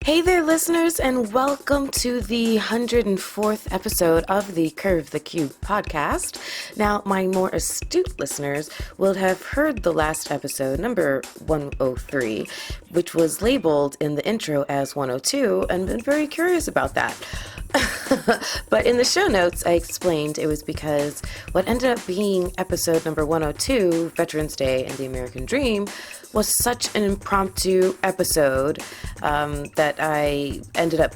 Hey there, listeners, and welcome to the 104th episode of the Curve the Cube podcast. Now, my more astute listeners will have heard the last episode, number 103, which was labeled in the intro as 102, and been very curious about that. But in the show notes, I explained it was because what ended up being episode number 102, Veterans Day and the American Dream, was such an impromptu episode that I ended up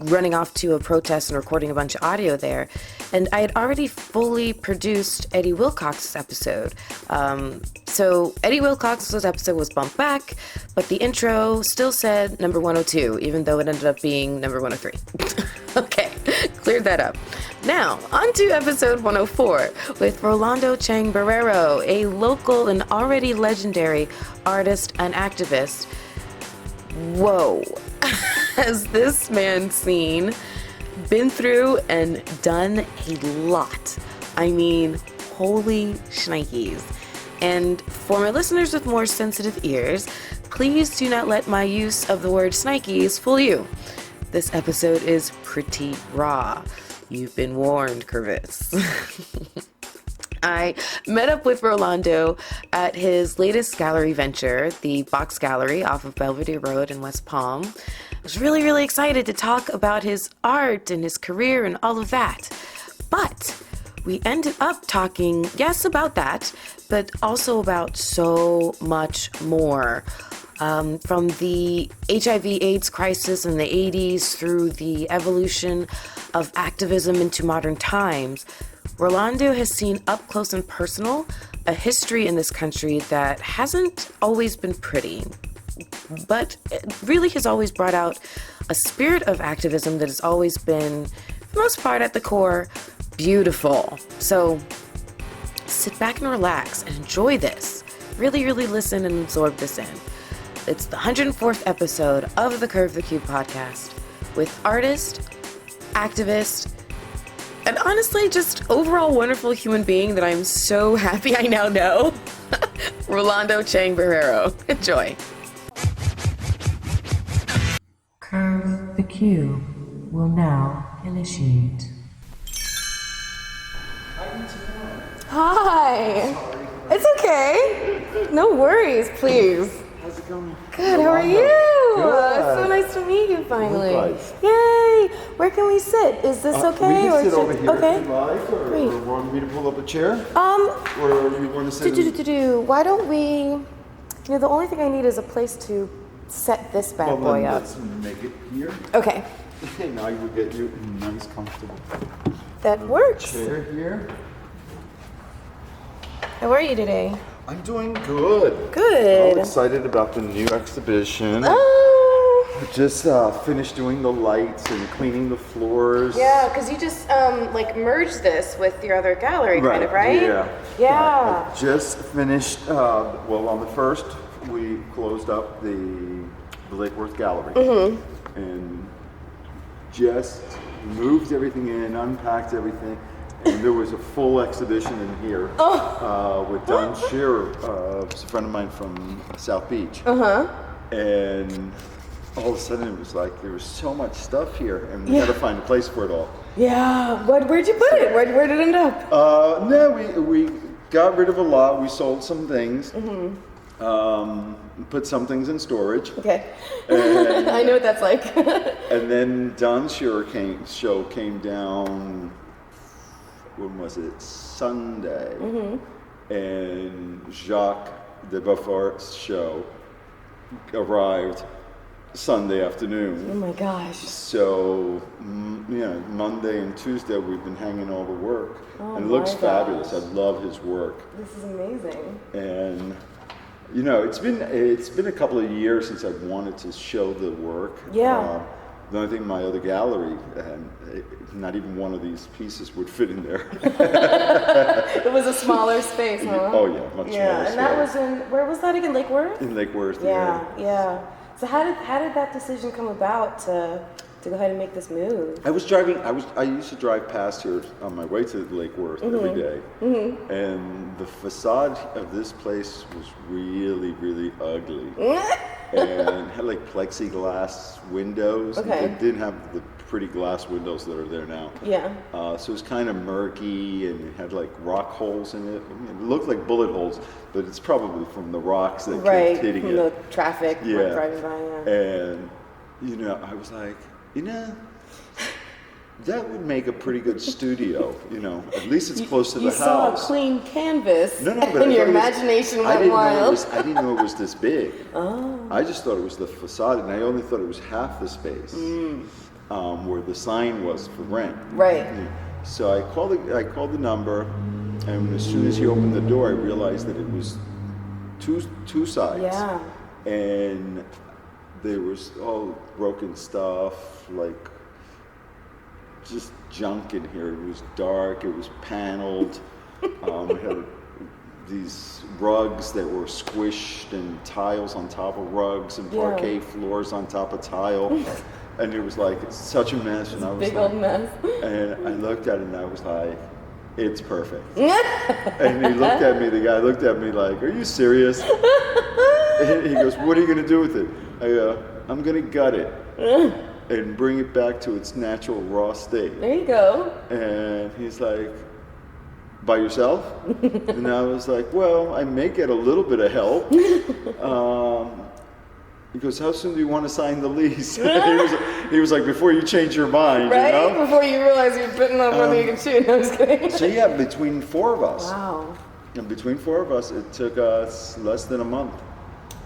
running off to a protest and recording a bunch of audio there. And I had already fully produced Eddie Wilcox's episode. So Eddie Wilcox's episode was bumped back, but the intro still said number 102, even though it ended up being number 103. Okay, cleared that up. Now, on to episode 104 with Rolando Chang Barerro, a local and already legendary artist and activist. Whoa, has this man been through and done a lot. I mean, holy schnikes. And for my listeners with more sensitive ears, please do not let my use of the word schnikes fool you. This episode is pretty raw. You've been warned, curvists. I met up with Rolando at his latest gallery venture, the Box Gallery off of Belvedere Road in West Palm. I was really, really excited to talk about his art and his career and all of that. But we ended up talking, yes, about that, but also about so much more. From the HIV/AIDS crisis in the 80s through the evolution of activism into modern times, Rolando has seen up close and personal a history in this country that hasn't always been pretty, but it really has always brought out a spirit of activism that has always been, for the most part at the core, beautiful. So sit back and relax and enjoy this. Really, really listen and absorb this in. It's the 104th episode of the Curve the Cube podcast with artist, activist, and honestly, just overall wonderful human being that I'm so happy I now know, Rolando Chang Barerro. Enjoy. Curve the Cube will now initiate. Hi. It's okay. No worries, please. How's it going? Good, how are you? Good. It's so nice to meet you finally. Likewise. Yay! Where can we sit? Is this okay? We can sit over here okay. if you like, or Great. want me to pull up a chair? Or you want to sit Why don't we, the only thing I need is a place to set this bad boy up. Let's make it here. Okay. Now you will get you a nice, comfortable That works. chair here. How are you today? I'm doing good. Good. I'm excited about the new exhibition. Oh. I just finished doing the lights and cleaning the floors. Yeah, because you just merged this with your other gallery, kind of, right? Yeah. I just finished. On the first, we closed up the Lake Worth Gallery and just moved everything in, unpacked everything. And there was a full exhibition in here with Don Shearer, who's a friend of mine from South Beach. And all of a sudden it was like there was so much stuff here, and we had to find a place for it all. Yeah. Where'd you put it? Where did it end up? No, we got rid of a lot. We sold some things. Put some things in storage. Okay. I know what that's like. And then Don Shearer show came down. When was it? Sunday. And Jacques de Beaufort's show arrived Sunday afternoon. Oh my gosh. So, Monday and Tuesday we've been hanging all the work. Oh, and it looks my fabulous. gosh. I love his work. This is amazing. And it's been a couple of years since I've wanted to show the work. Yeah. The only thing, my other gallery, not even one of these pieces would fit in there. It was a smaller space, huh? Oh yeah, much smaller. Yeah, and that was where was that again? Lake Worth? In Lake Worth. Yeah. So how did that decision come about to go ahead and make this move? I used to drive past here on my way to Lake Worth every day. And the facade of this place was really, really ugly. and had like plexiglass windows. Okay. It didn't have the pretty glass windows that are there now. Yeah. So it was kind of murky, and it had like rock holes in it. I mean, it looked like bullet holes, but it's probably from the rocks that kept hitting from the traffic driving by. Yeah. And I was like, that would make a pretty good studio. At least it's close to the house. You saw a clean canvas. No, but and your imagination went wild. I didn't know it was this big. Oh. I just thought it was the facade, and I only thought it was half the space where the sign was for rent. Right. So I called the number, and as soon as he opened the door, I realized that it was two sides. Yeah. And there was all broken stuff, like just junk in here. It was dark. It was paneled. It had these rugs that were squished, and tiles on top of rugs, and parquet floors on top of tile. And it was like, it's such a mess. And I was big old mess. And I looked at it and I was like, it's perfect. And he looked at me, the guy looked at me like, are you serious? And he goes, what are you going to do with it? I go, I'm going to gut it and bring it back to its natural raw state. There you go. And he's like, by yourself? And I was like, well, I may get a little bit of help. He goes, how soon do you want to sign the lease? he was like, before you change your mind, right? Before you realize you're putting on whether you can shoot. No, I'm just kidding. So yeah, between four of us. Wow. And between four of us, it took us less than a month.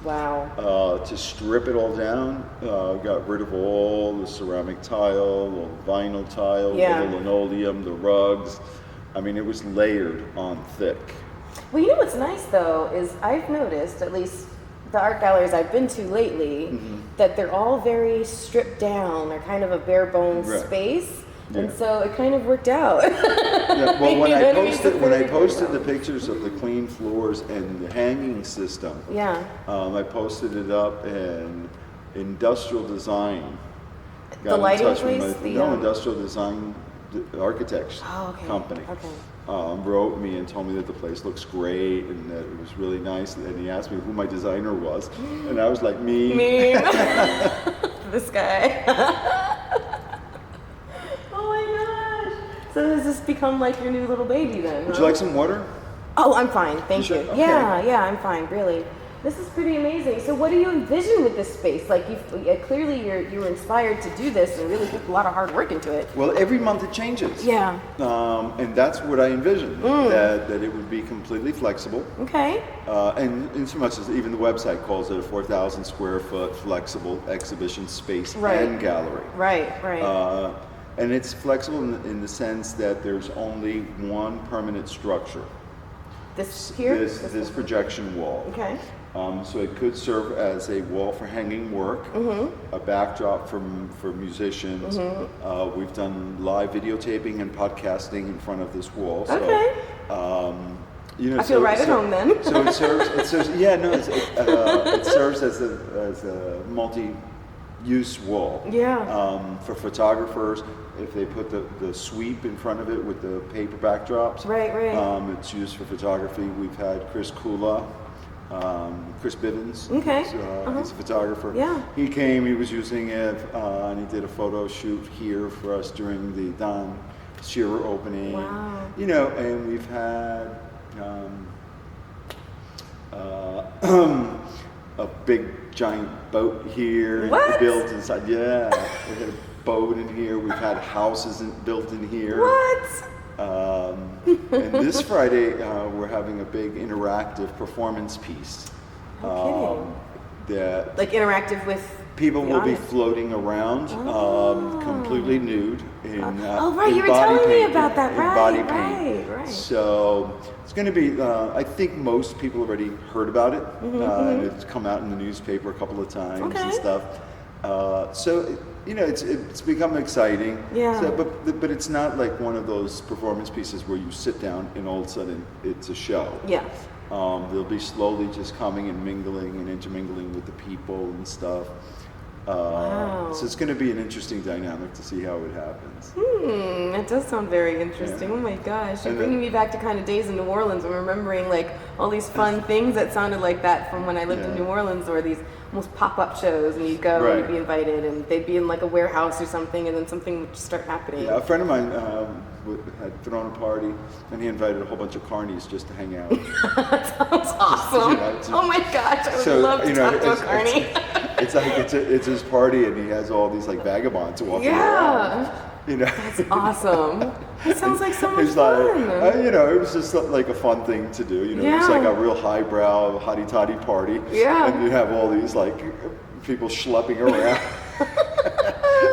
Wow. To strip it all down. Got rid of all the ceramic tile, all the vinyl tile, the linoleum, the rugs. I mean, it was layered on thick. Well, you know what's nice though is I've noticed, at least the art galleries I've been to lately, that they're all very stripped down. They're kind of a bare bones space, and so it kind of worked out. Well, when I posted the pictures of the clean floors and the hanging system, I posted it up, and Industrial Design got the lighting in touch place? with my Industrial Design architects company. Okay. Wrote me and told me that the place looks great and that it was really nice, and he asked me who my designer was, and I was like, me. This guy. Oh my gosh. So has this become like your new little baby then? Would you like some water? Oh, I'm fine, thank you. Okay. Yeah, I'm fine, really. This is pretty amazing. So what do you envision with this space? Like, clearly you were inspired to do this and really put a lot of hard work into it. Well, every month it changes. Yeah. And that's what I envisioned, that it would be completely flexible. Okay. And in so much as even the website calls it a 4,000 square foot flexible exhibition space and gallery. Right. And it's flexible in the sense that there's only one permanent structure. This here? This projection wall. Okay. So it could serve as a wall for hanging work, a backdrop for musicians. We've done live videotaping and podcasting in front of this wall. So, okay. I feel right at home then. So it serves. It serves as a multi-use wall. Yeah. For photographers, if they put the sweep in front of it with the paper backdrops. Right. It's used for photography. We've had Chris Kula. Chris Bivens, he's a photographer. Yeah. He came, he was using it, and he did a photo shoot here for us during the Don Shearer opening. Wow. And we've had a big giant boat here built inside. Yeah, we had a boat in here. We've had houses built in here. What? And this Friday, we're having a big interactive performance piece. No kidding. That like interactive with people will be floating around, completely nude in you were telling me about that. Right. So it's going to be. I think most people already heard about it. It's come out in the newspaper a couple of times and stuff. So it's become exciting. Yeah. So, but it's not like one of those performance pieces where you sit down and all of a sudden it's a show. Yeah. They'll be slowly just coming and mingling and intermingling with the people and stuff. Wow. So it's going to be an interesting dynamic to see how it happens. It does sound very interesting. Oh my gosh, you're bringing me back to kind of days in New Orleans and remembering like all these fun things that sounded like that from when I lived in New Orleans, or these almost pop-up shows, and you'd go Right. and you'd be invited, and they'd be in like a warehouse or something, and then something would just start happening. Yeah, a friend of mine had thrown a party, and he invited a whole bunch of carnies just to hang out. That sounds awesome. Oh my gosh, I would love to talk to a carny. It's like it's his party, and he has all these like vagabonds walking around. That's awesome. It sounds like so much It's fun. like, it was just like a fun thing to do. It's like a real highbrow, hotty-totty party. Yeah. And you have all these like people schlepping around.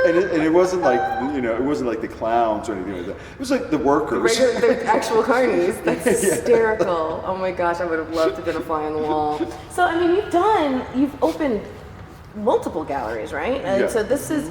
and it wasn't like, it wasn't like the clowns or anything like that. It was like the workers. The actual carnies. That's hysterical. Oh my gosh, I would have loved to have been a fly on the wall. So, I mean, you've opened multiple galleries, right? Yeah. So this is,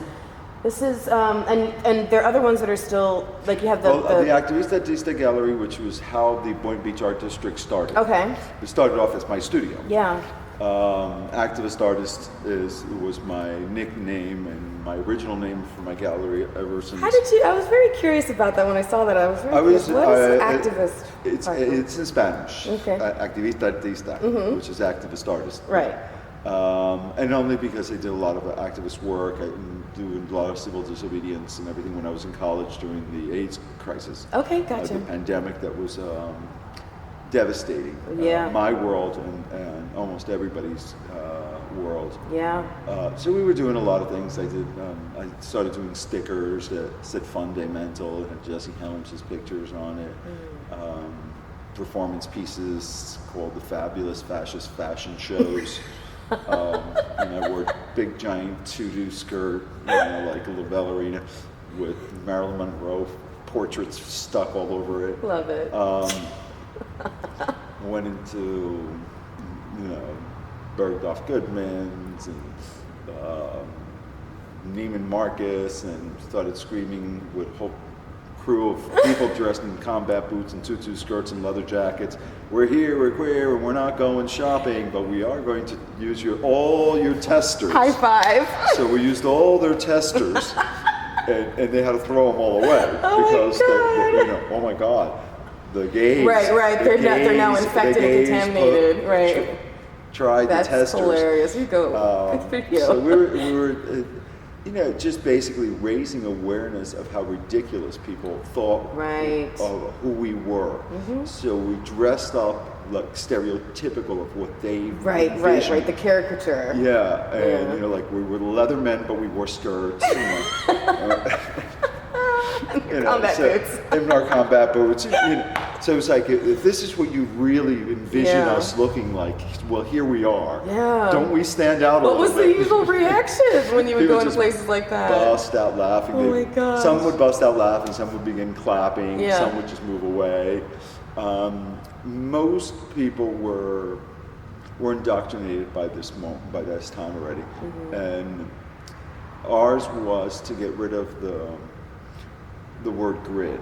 and there are other ones that are still, like you have the Activist Artista Gallery, which was how the Boynton Beach Art District started. Okay. It started off as my studio. Yeah. Activist Artist was my nickname and my original name for my gallery ever since. How did you? I was very curious about that when I saw that. I was very curious. What is activist? It's in Spanish. Okay. Activista Artista, which is activist artist. Right. And only because I did a lot of activist work, I doing a lot of civil disobedience and everything when I was in college during the AIDS crisis. Okay, gotcha. The pandemic that was devastating. Yeah. My world and almost everybody's world. Yeah. So we were doing a lot of things. I started doing stickers that said Fundamental and had Jesse Helms' pictures on it. Performance pieces called the Fabulous Fascist Fashion Shows. And I wore a big giant tutu skirt, like a little ballerina, with Marilyn Monroe portraits stuck all over it. Love it. Went into, Bergdorf Goodman's and Neiman Marcus and started screaming with a whole crew of people dressed in combat boots and tutu skirts and leather jackets. We're here, we're queer, and we're not going shopping, but we are going to use all your testers. High five. So we used all their testers, and they had to throw them all away because oh my God, the gays. Right. They're now infected and contaminated. Right. Tried the testers. That's hilarious. You go. Good for you. So we were just basically raising awareness of how ridiculous people thought of who we were. Mm-hmm. So we dressed up like stereotypical of what they envisioned. The caricature. Yeah, and like we were leather men, but we wore skirts. Combat boots. In our combat boots. So it's like, if this is what you really envision us looking like, well, here we are. Yeah. Don't we stand out a little bit? What was the usual reaction when you would go into places like that? Bust out laughing. Oh my gosh. Some would bust out laughing, some would begin clapping, Yeah. some would just move away. Most people were indoctrinated by this time already. Mm-hmm. And ours was to get rid of the word GRID,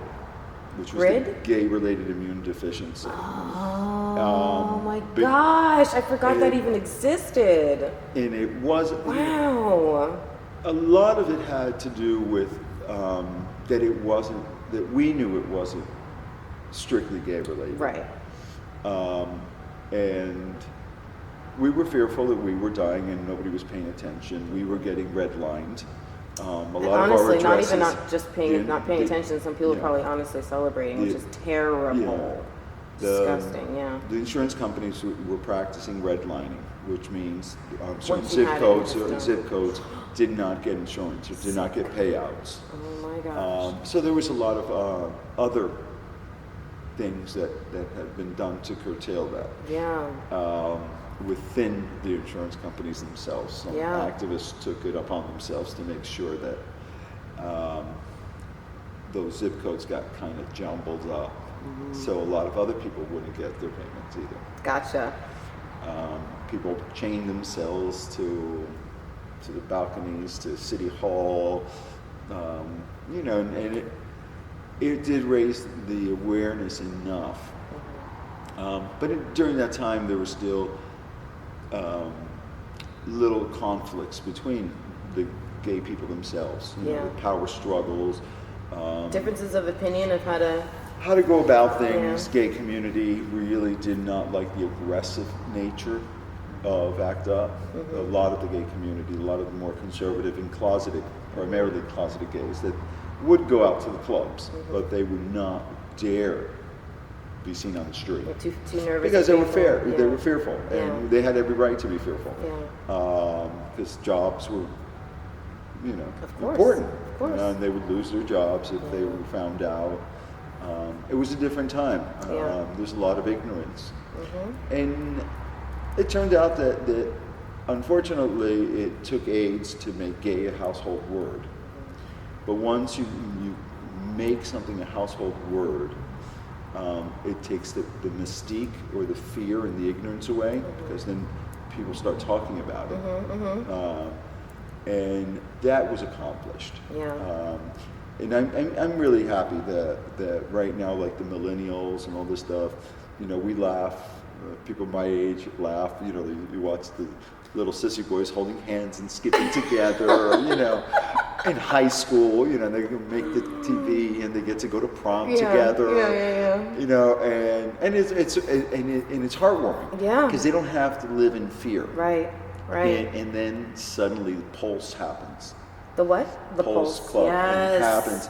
which was the gay-related immune deficiency. Oh my gosh, I forgot that even existed. And it wasn't. Wow. A lot of it had to do with that we knew it wasn't strictly gay-related. Right. And we were fearful that we were dying and nobody was paying attention. We were getting redlined. A lot honestly, of our addresses, not paying attention. Some people are probably honestly celebrating, which is terrible. Disgusting, The insurance companies were practicing redlining, which means certain zip codes did not get insurance or did not get payouts. Oh my gosh. So there was a lot of other things that had been done to curtail that. Yeah. Within the insurance companies themselves. Some activists took it upon themselves to make sure that those zip codes got kind of jumbled up. Mm-hmm. So a lot of other people wouldn't get their payments either. Gotcha. People chained themselves to the balconies, to City Hall, and it did raise the awareness enough. But during that time, there was still little conflicts between the gay people themselves. The power struggles. Differences of opinion of how to go about things. Gay community really did not like the aggressive nature of ACT UP, a lot of the gay community, a lot of the more conservative and closeted, primarily closeted gays that would go out to the clubs, but they would not dare be seen on the street. Too nervous. Because they were fearful, and they had every right to be fearful. Because jobs were, important. Of course. And they would lose their jobs if they were found out. It was a different time. There's a lot of ignorance. And it turned out that unfortunately it took AIDS to make gay a household word. But once you make something a household word, it takes the mystique or the fear and the ignorance away, because then people start talking about it. And that was accomplished. And I'm really happy that right now, like the millennials and all this stuff, we laugh. People my age laugh. You watch the little sissy boys holding hands and skipping together. In high school, they make the TV and they get to go to prom together. And it's heartwarming. Because they don't have to live in fear. Right. And then suddenly the Pulse happens. The what? The Pulse Club. And it happens.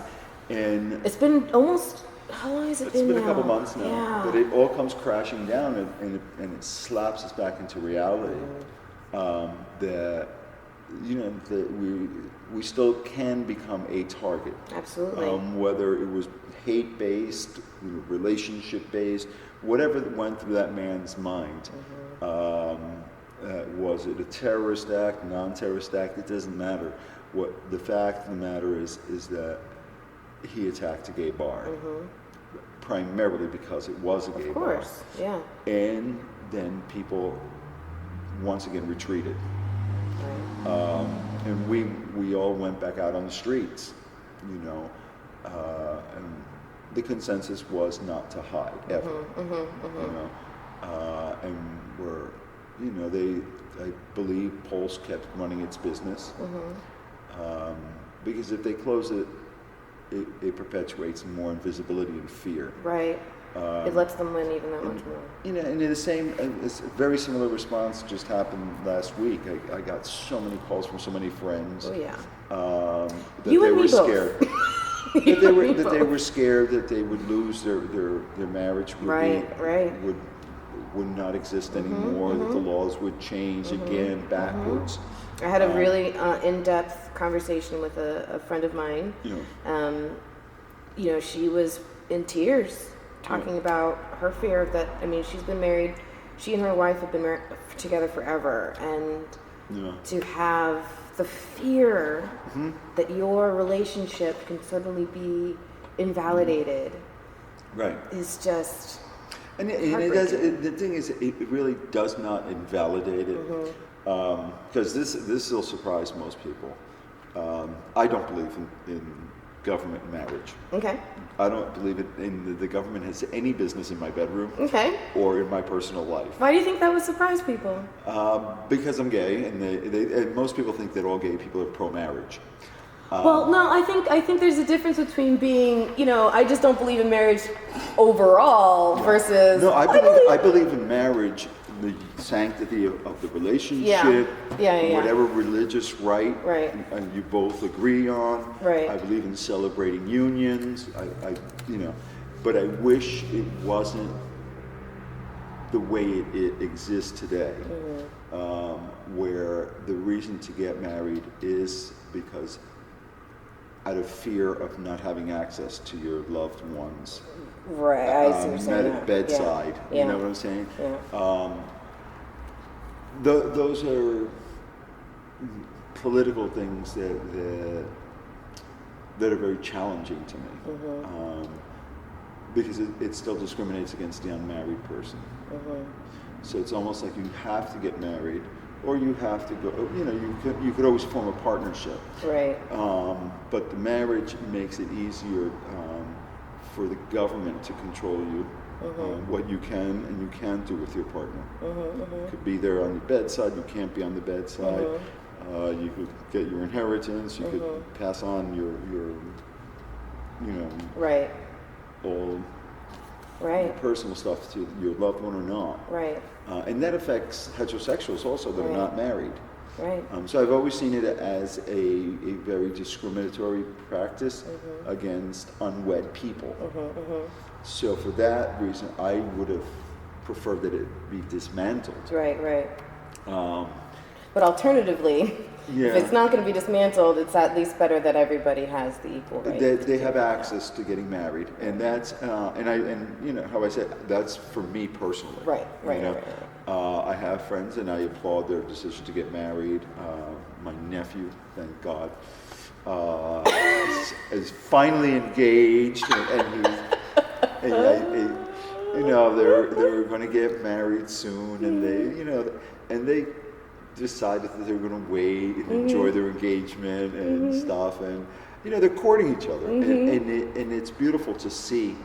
And it's been almost, how long has it been now? It's been a couple months now. But it all comes crashing down and it slaps us back into reality. That we still can become a target. Absolutely. Whether it was hate-based, relationship-based, whatever went through that man's mind. Was it a terrorist act, non-terrorist act? It doesn't matter. The fact of the matter is that he attacked a gay bar, primarily because it was a gay bar. Of course, And then people once again retreated. And we all went back out on the streets, and the consensus was not to hide ever. And I believe Pulse kept running its business, because if they close it, it perpetuates more invisibility and fear. Right. It lets them win even that much more. And it's a very similar response just happened last week. I got so many calls from so many friends. That they were scared. that they were scared that they would lose their marriage. Would not exist anymore. That the laws would change again backwards. I had a really in-depth conversation with a friend of mine. She was in tears talking about her fear that, she's been married, she and her wife have been together forever, and to have the fear that your relationship can suddenly be invalidated is just and it does. The thing is, it really does not invalidate it, because this will surprise most people. I don't believe in government marriage. Okay. I don't believe the government has any business in my bedroom. Okay. Or in my personal life. Why do you think that would surprise people? Because I'm gay, and most people think that all gay people are pro-marriage. Well, no, I think there's a difference between being, I just don't believe in marriage overall versus. No, I believe in marriage, the sanctity of the relationship, whatever religious right and you both agree on. I believe in celebrating unions. But I wish it wasn't the way it exists today, where the reason to get married is because out of fear of not having access to your loved ones. I see what you're saying. Bedside. You know what I'm saying? Those are political things that are very challenging to me, because it still discriminates against the unmarried person. So it's almost like you have to get married, or you have to go. You could always form a partnership. But the marriage makes it easier for the government to control you, what you can and you can't do with your partner. You could be there on the bedside, you can't be on the bedside. You could get your inheritance, you could pass on your all Right. your personal stuff to your loved one or not. Right. And that affects heterosexuals also that are not married. Right. So I've always seen it as a very discriminatory practice against unwed people. So for that reason, I would have preferred that it be dismantled. Right. But alternatively, if it's not going to be dismantled, it's at least better that everybody has the equal right. They have access to getting married, and that's and you know how I said that's for me personally. Right. I have friends, and I applaud their decision to get married. My nephew, thank God, is finally engaged, and you know they're going to get married soon, and they decided that they were going to wait and enjoy their engagement and stuff, and they're courting each other, and it's beautiful to see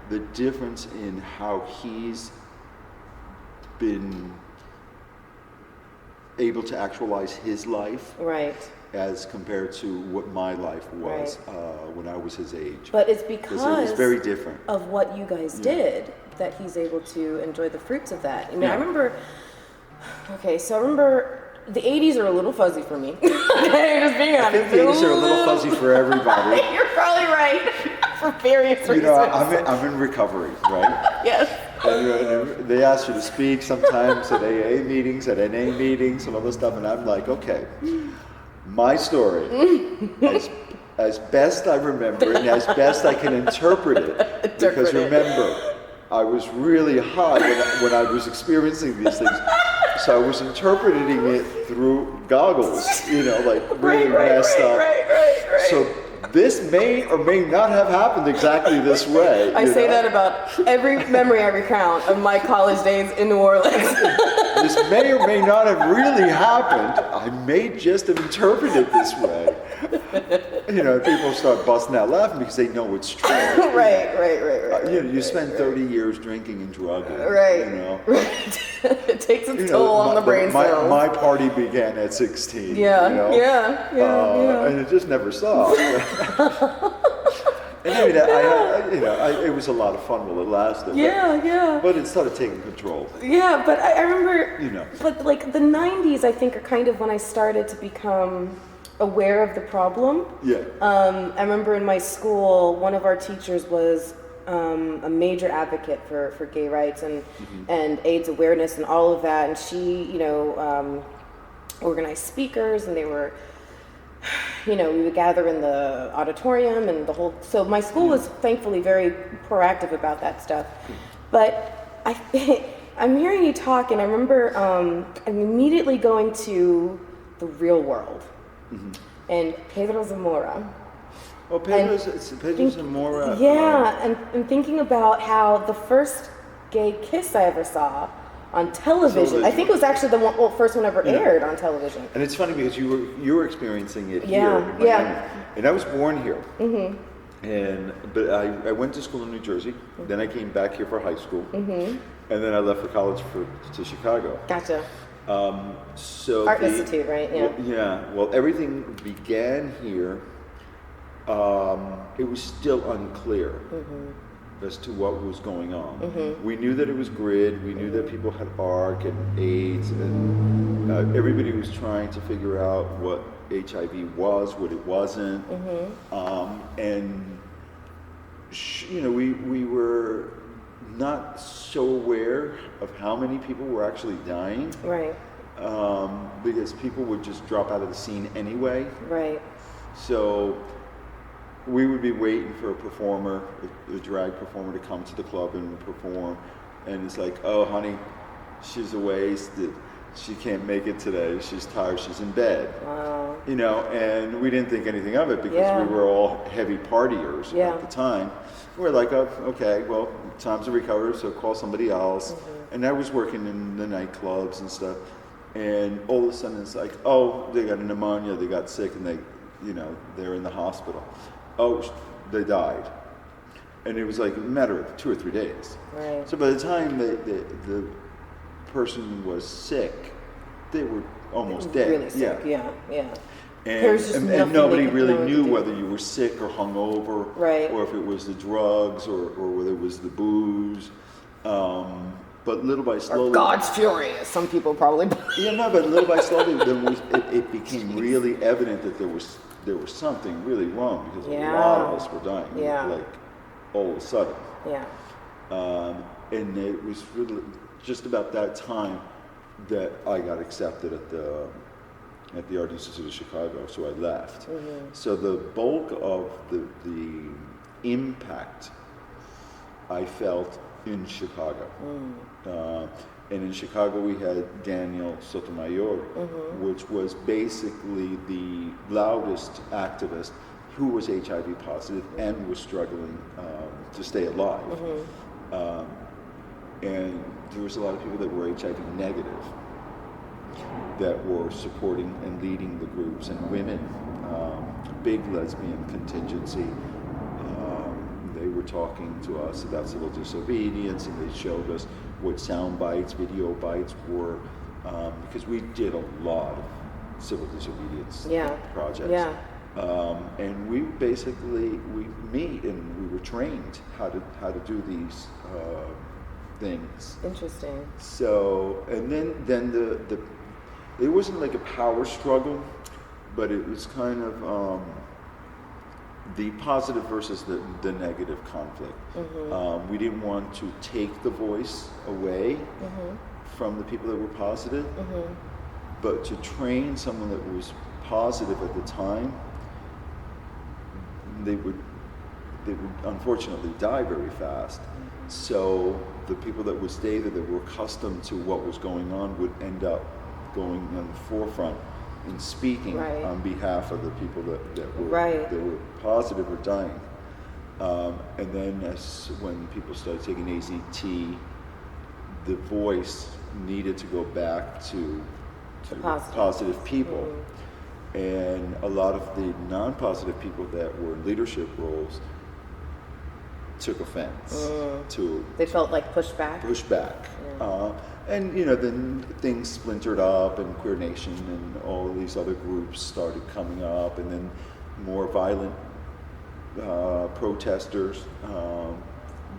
the difference in how he's been able to actualize his life, as compared to what my life was when I was his age. But it's because it was very different of what you guys did that he's able to enjoy the fruits of that. I mean, I remember the 80s are a little fuzzy for me. Just being honest. I think the 80s are a little fuzzy for everybody. You're probably right, for various reasons. I'm in recovery, right? Yes. And they ask you to speak sometimes at AA meetings, at NA meetings, and all this stuff, and I'm like, okay, my story, as best I remember it, and as best I can interpret it, because remember, I was really high when I was experiencing these things. So I was interpreting it through goggles, like really messed up. Right. So this may or may not have happened exactly this way. I say that about every memory I recount of my college days in New Orleans. This may or may not have really happened. I may just have interpreted it this way. People start busting out laughing because they know it's true. Right. You spend 30 years drinking and drugging. Right. It takes its toll on the brain cells. My party began at 16. Yeah. And it just never stopped. And it was a lot of fun while it lasted. But it started taking control. Yeah, but I remember, but like the 90s, I think, are kind of when I started to become aware of the problem. I remember in my school, one of our teachers was a major advocate for gay rights and AIDS awareness and all of that, and she, organized speakers, and they were, we would gather in the auditorium and the whole. So my school was thankfully very proactive about that stuff, but I'm hearing you talk, and I remember I'm immediately going to the real world. And Pedro Zamora. Oh, Pedro Zamora. Yeah, and thinking about how the first gay kiss I ever saw on television. I think it was actually the first one ever aired on television. And it's funny because you were experiencing it here. And I was born here. But I went to school in New Jersey. Then I came back here for high school. And then I left for college to Chicago. Gotcha. So Art Institute, right? Yeah. Well, everything began here. It was still unclear as to what was going on. We knew that it was GRID. We knew that people had ARC and AIDS, and everybody was trying to figure out what HIV was, what it wasn't, and we were not so aware of how many people were actually dying. Right. Because people would just drop out of the scene anyway. Right. So we would be waiting for a performer, a drag performer, to come to the club and perform. And it's like, oh, honey, she's away. She can't make it today. She's tired. She's in bed. Wow. And we didn't think anything of it because we were all heavy partiers at the time. We're like, oh, okay, well, time's to recover, so call somebody else. And I was working in the nightclubs and stuff. And all of a sudden it's like, oh, they got a pneumonia, they got sick, and they're in the hospital. Oh, they died. And it was like a matter of 2 or 3 days. Right. So by the time the person was sick, they were almost dead. Really sick, yeah. And nobody really knew whether you were sick or hungover, or if it was the drugs, or whether it was the booze. But little by slowly, or God's furious. Some people probably. But little by slowly, then it became really evident that there was something really wrong, because a lot of us were dying, like all of a sudden. And it was really just about that time that I got accepted at the Art Institute of Chicago, so I left. So the bulk of the impact I felt in Chicago. And in Chicago we had Daniel Sotomayor, which was basically the loudest activist who was HIV positive and was struggling to stay alive. And there was a lot of people that were HIV negative that were supporting and leading the groups, and women, big lesbian contingency. They were talking to us about civil disobedience, and they showed us what sound bites, video bites were, because we did a lot of civil disobedience projects. And we meet and we were trained how to do these things. Interesting. So, and then the it wasn't like a power struggle, but it was kind of the positive versus the negative conflict. We didn't want to take the voice away from the people that were positive, but to train someone that was positive at the time, they would unfortunately die very fast. So the people that would stay there, that were accustomed to what was going on, would end up going on the forefront and speaking on behalf of the people that were positive or dying. And then when people started taking AZT, the voice needed to go back to positive people. And a lot of the non-positive people that were in leadership roles took offense to. They felt like pushback. And then things splintered up, and Queer Nation and all of these other groups started coming up, and then more violent protesters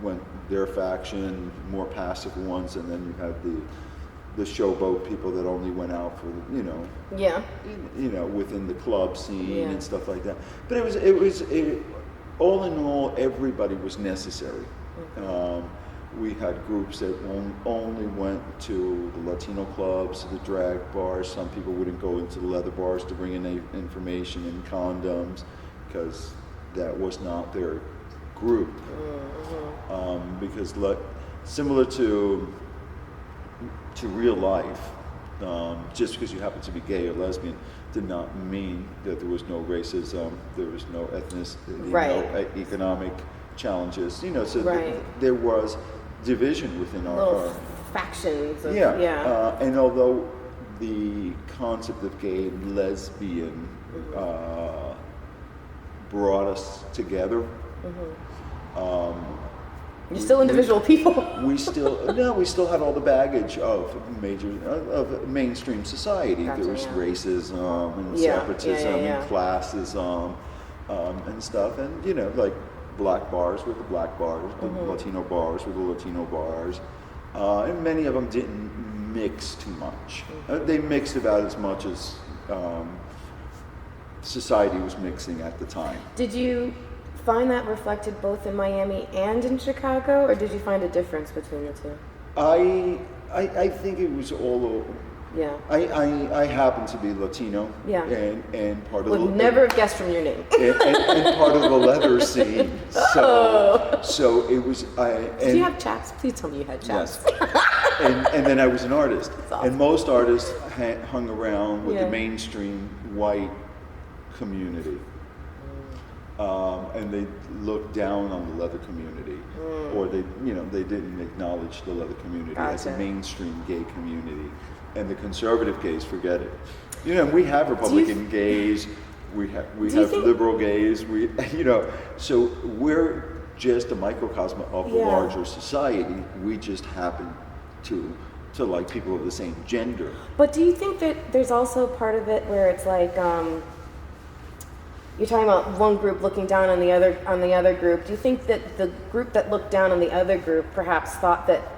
went their faction, more passive ones, and then you had the Showboat people that only went out for within the club scene and stuff like that. But it was all in all, everybody was necessary. We had groups that only went to the Latino clubs, the drag bars. Some people wouldn't go into the leather bars to bring in information and condoms, because that was not their group. Because similar to real life, just because you happen to be gay or lesbian did not mean that there was no racism, there was no ethnicity, no economic challenges. So there was division within our factions. And although the concept of gay and lesbian brought us together, you're still individual people. we still had all the baggage of mainstream society. There was racism and separatism and classism and stuff, and like black bars with the black bars, the Latino bars with the Latino bars, and many of them didn't mix too much. They mixed about as much as society was mixing at the time. Did you find that reflected both in Miami and in Chicago, or did you find a difference between the two? I think it was all over. I happen to be Latino. And part of would never have guessed from your name. and part of the leather scene. So it was. Did you have chaps? Please tell me you had chaps. Yes. and then I was an artist. Awesome. And most artists hung around with the mainstream white community. And they looked down on the leather community, or they didn't acknowledge the leather community as a mainstream gay community. And the conservative gays, forget it. We have Republican gays, we have liberal gays, so we're just a microcosm of the larger society. We just happen to like people of the same gender. But do you think that there's also part of it where it's like, you're talking about one group looking down on the other group. Do you think that the group that looked down on the other group perhaps thought that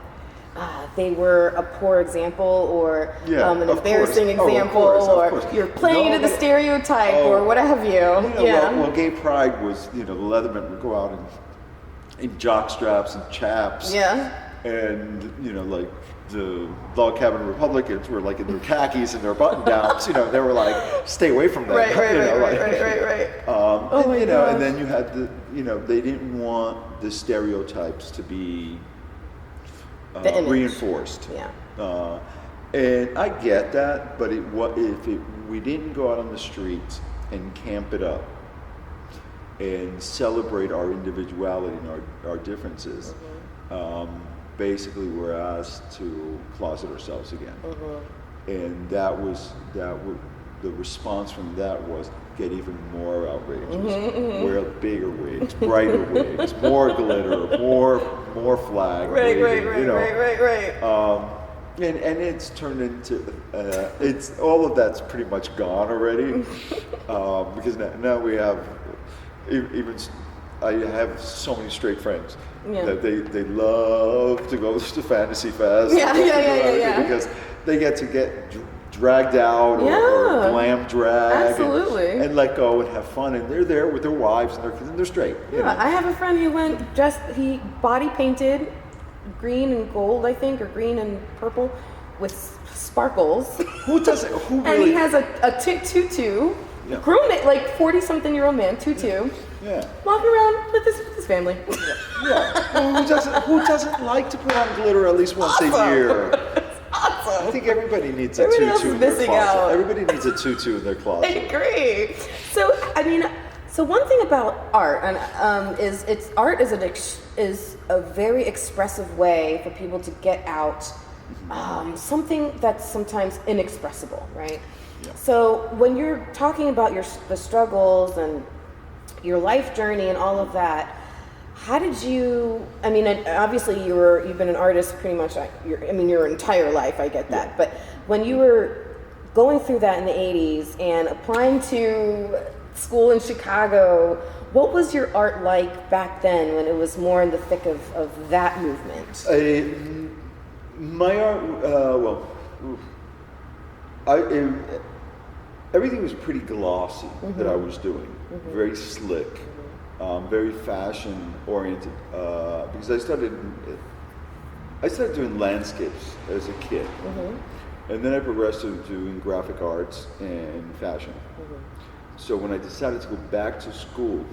they were a poor example or an embarrassing example, or you're playing into the stereotype or what have you? Well, gay pride was, the Leathermen would go out in jock straps and chaps. Yeah. And, like the Log Cabin Republicans were like in their khakis and their button downs. They were like, stay away from that. Right. And then you had they didn't want the stereotypes to be reinforced. Yeah. And I get that, but we didn't go out on the streets and camp it up and celebrate our individuality and our differences. Basically, we're asked to closet ourselves again, and the response from that was get even more outrageous, wear bigger wigs, brighter wigs, more glitter, more flag, right. And it's turned into it's all of that's pretty much gone already, because now we have even. I have so many straight friends that they love to go to Fantasy Fest. Yeah. Because they get to get dragged out or glam drag. Absolutely. And let go and have fun. And they're there with their wives and they're straight. I have a friend who he body painted green and gold, I think, or green and purple with sparkles. Who does it? Who really? And he has a tutu. Grown it, like 40-something-year-old man, tutu. Yeah. Walking around with his family. Well, who doesn't like to put on glitter at least once a year? Awesome. I think everybody needs a Everybody tutu in their closet. out. Everybody needs a tutu in their closet. I agree. So one thing about art and art is a very expressive way for people to get out something that's sometimes inexpressible, right? Yeah. So when you're talking about the struggles and your life journey and all of that, how did you? I mean, obviously you've been an artist pretty much your entire life. I get that, but when you were going through that in the '80s and applying to school in Chicago, what was your art like back then when it was more in the thick of that movement? My art, everything was pretty glossy that I was doing, very slick, very fashion oriented. Because I started doing landscapes as a kid, and then I progressed to doing graphic arts and fashion. So when I decided to go back to school,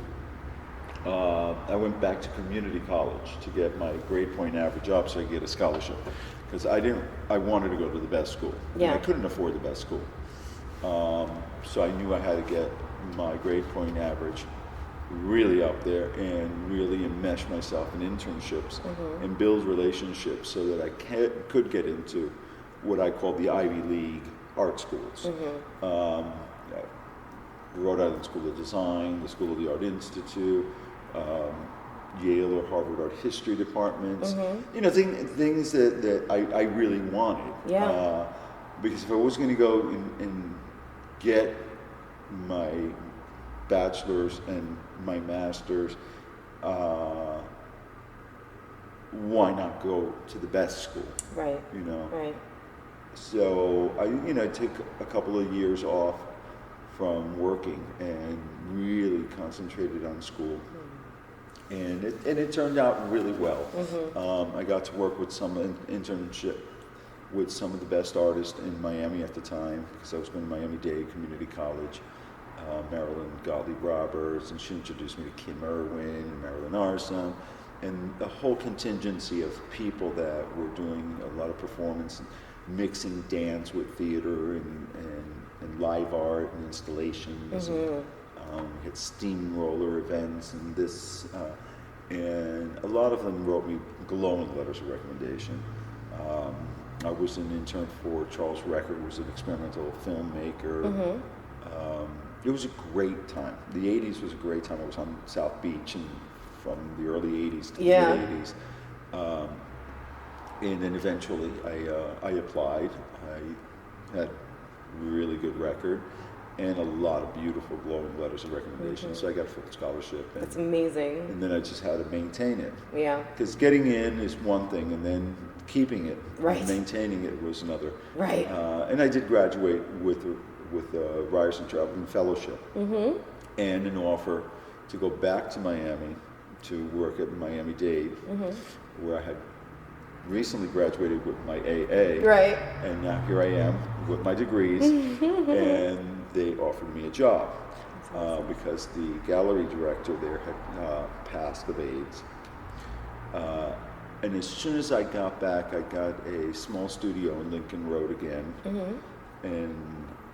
I went back to community college to get my grade point average up so I could get a scholarship. Because I wanted to go to the best school. Yeah. And I couldn't afford the best school. So I knew I had to get my grade point average really up there and really enmesh myself in internships and build relationships so that I could get into what I call the Ivy League art schools. Rhode Island School of Design, the School of the Art Institute, Yale or Harvard Art History departments. Things that I really wanted. Yeah. Because if I was going to go and get my bachelor's and my master's, why not go to the best school? Right. Right. So I took a couple of years off from working and really concentrated on school. And it turned out really well. I got to work with some internship with some of the best artists in Miami at the time, because I was going to Miami-Dade Community College, Marilyn Gottlieb Roberts, and she introduced me to Kim Irwin and Marilyn Arson, and the whole contingency of people that were doing a lot of performance, mixing dance with theater and live art and installations. We had steamroller events and this, and a lot of them wrote me glowing letters of recommendation. I was an intern for Charles Record, who was an experimental filmmaker. It was a great time. The 80s was a great time. I was on South Beach and from the early 80s to the mid 80s. And then eventually I applied. I had a really good record. and a lot of beautiful glowing letters of recommendation. So I got a full scholarship. And, That's amazing. And then I just had to maintain it. Yeah. Because getting in is one thing, and then keeping it, right. maintaining it was another. Right. And I did graduate with a Ryerson Traveling Fellowship and an offer to go back to Miami to work at Miami-Dade, where I had recently graduated with my AA, right? And now here I am with my degrees, and they offered me a job because the gallery director there had passed of AIDS. And as soon as I got back, I got a small studio in Lincoln Road again, and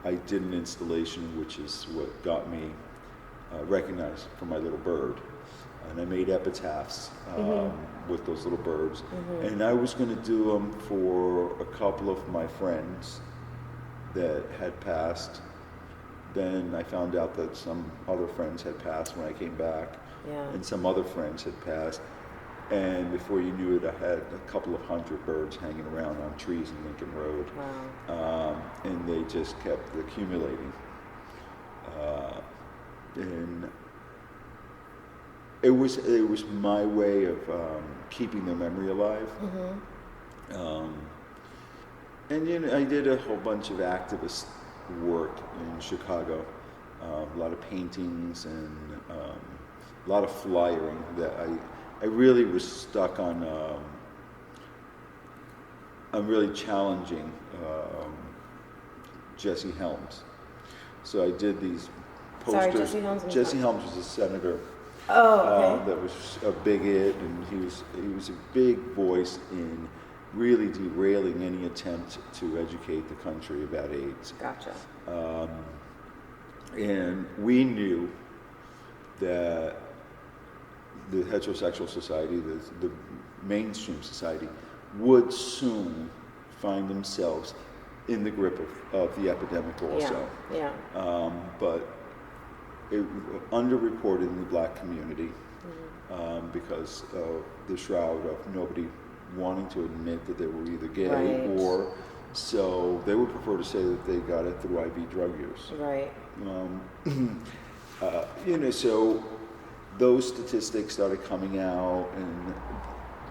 I did an installation, which is what got me recognized for my little bird. And I made epitaphs with those little birds. And I was going to do them for a couple of my friends that had passed. Then I found out that some other friends had passed when I came back, and some other friends had passed. And before you knew it, I had a couple of hundred birds hanging around on trees in Lincoln Road. Wow. And they just kept accumulating. And it was my way of keeping their memory alive. And you know, I did a whole bunch of activist work in Chicago, a lot of paintings and a lot of flyering that I really was stuck on. I'm really challenging Jesse Helms. So I did these posters. Sorry, Jesse Helms. Jesse Helms was a senator. Oh, okay. That was a bigot, and he was a big voice in really derailing any attempt to educate the country about AIDS. Gotcha. And we knew that the heterosexual society, the mainstream society, would soon find themselves in the grip of the epidemic also. Yeah. But it underreported in the black community because of the shroud of nobody wanting to admit that they were either gay or so they would prefer to say that they got it through IV drug use. Right. You know, so those statistics started coming out, and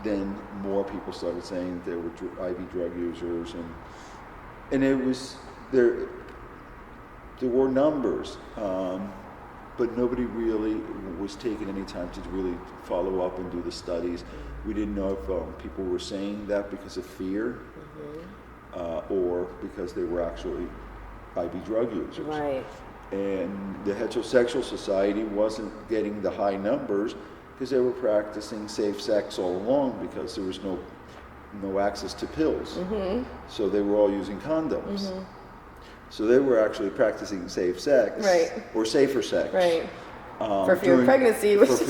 then more people started saying they were IV drug users, and it was there were numbers, but nobody really was taking any time to really follow up and do the studies. We didn't know if people were saying that because of fear or because they were actually IV drug users. Right. And the heterosexual society wasn't getting the high numbers because they were practicing safe sex all along because there was no access to pills. So they were all using condoms. So they were actually practicing safe sex or safer sex. Right. For fear of pregnancy, which is a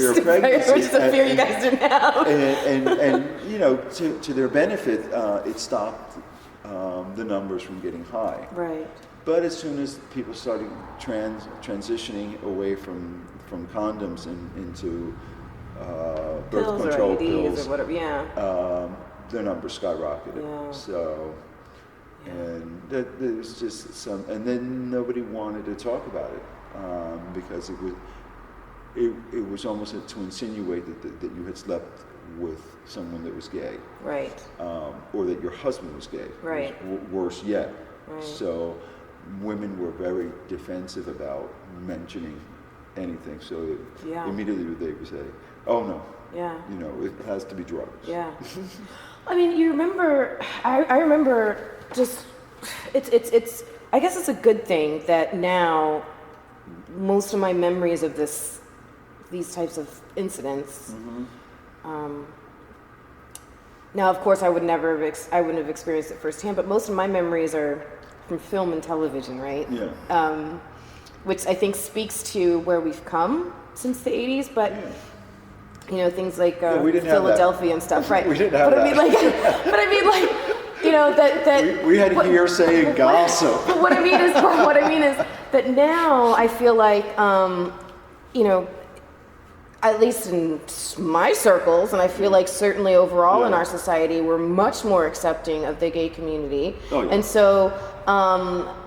fear you guys do now. and you know, to their benefit, it stopped the numbers from getting high. Right. But as soon as people started transitioning away from condoms and into birth control pills or whatever, the numbers skyrocketed. Yeah. So, and there's just some, and then nobody wanted to talk about it because it was almost to insinuate that you had slept with someone that was gay, right, or that your husband was gay, right, worse yet. Right. So women were very defensive about mentioning anything. So immediately they would say, "Oh no, you know, it has to be drugs." Yeah. I mean, you remember? I remember just it's. I guess it's a good thing that now most of my memories of these types of incidents. Now, of course, I wouldn't have experienced it firsthand, but most of my memories are from film and television, right? Yeah. Which I think speaks to where we've come since the 80s, but you know, things like Philadelphia and stuff, right? We didn't have that. But I mean, like, you know, that we had hearsay and gossip. But what I mean is that now I feel like, you know, at least in my circles, and I feel like certainly overall in our society, we're much more accepting of the gay community. Oh, yeah. And so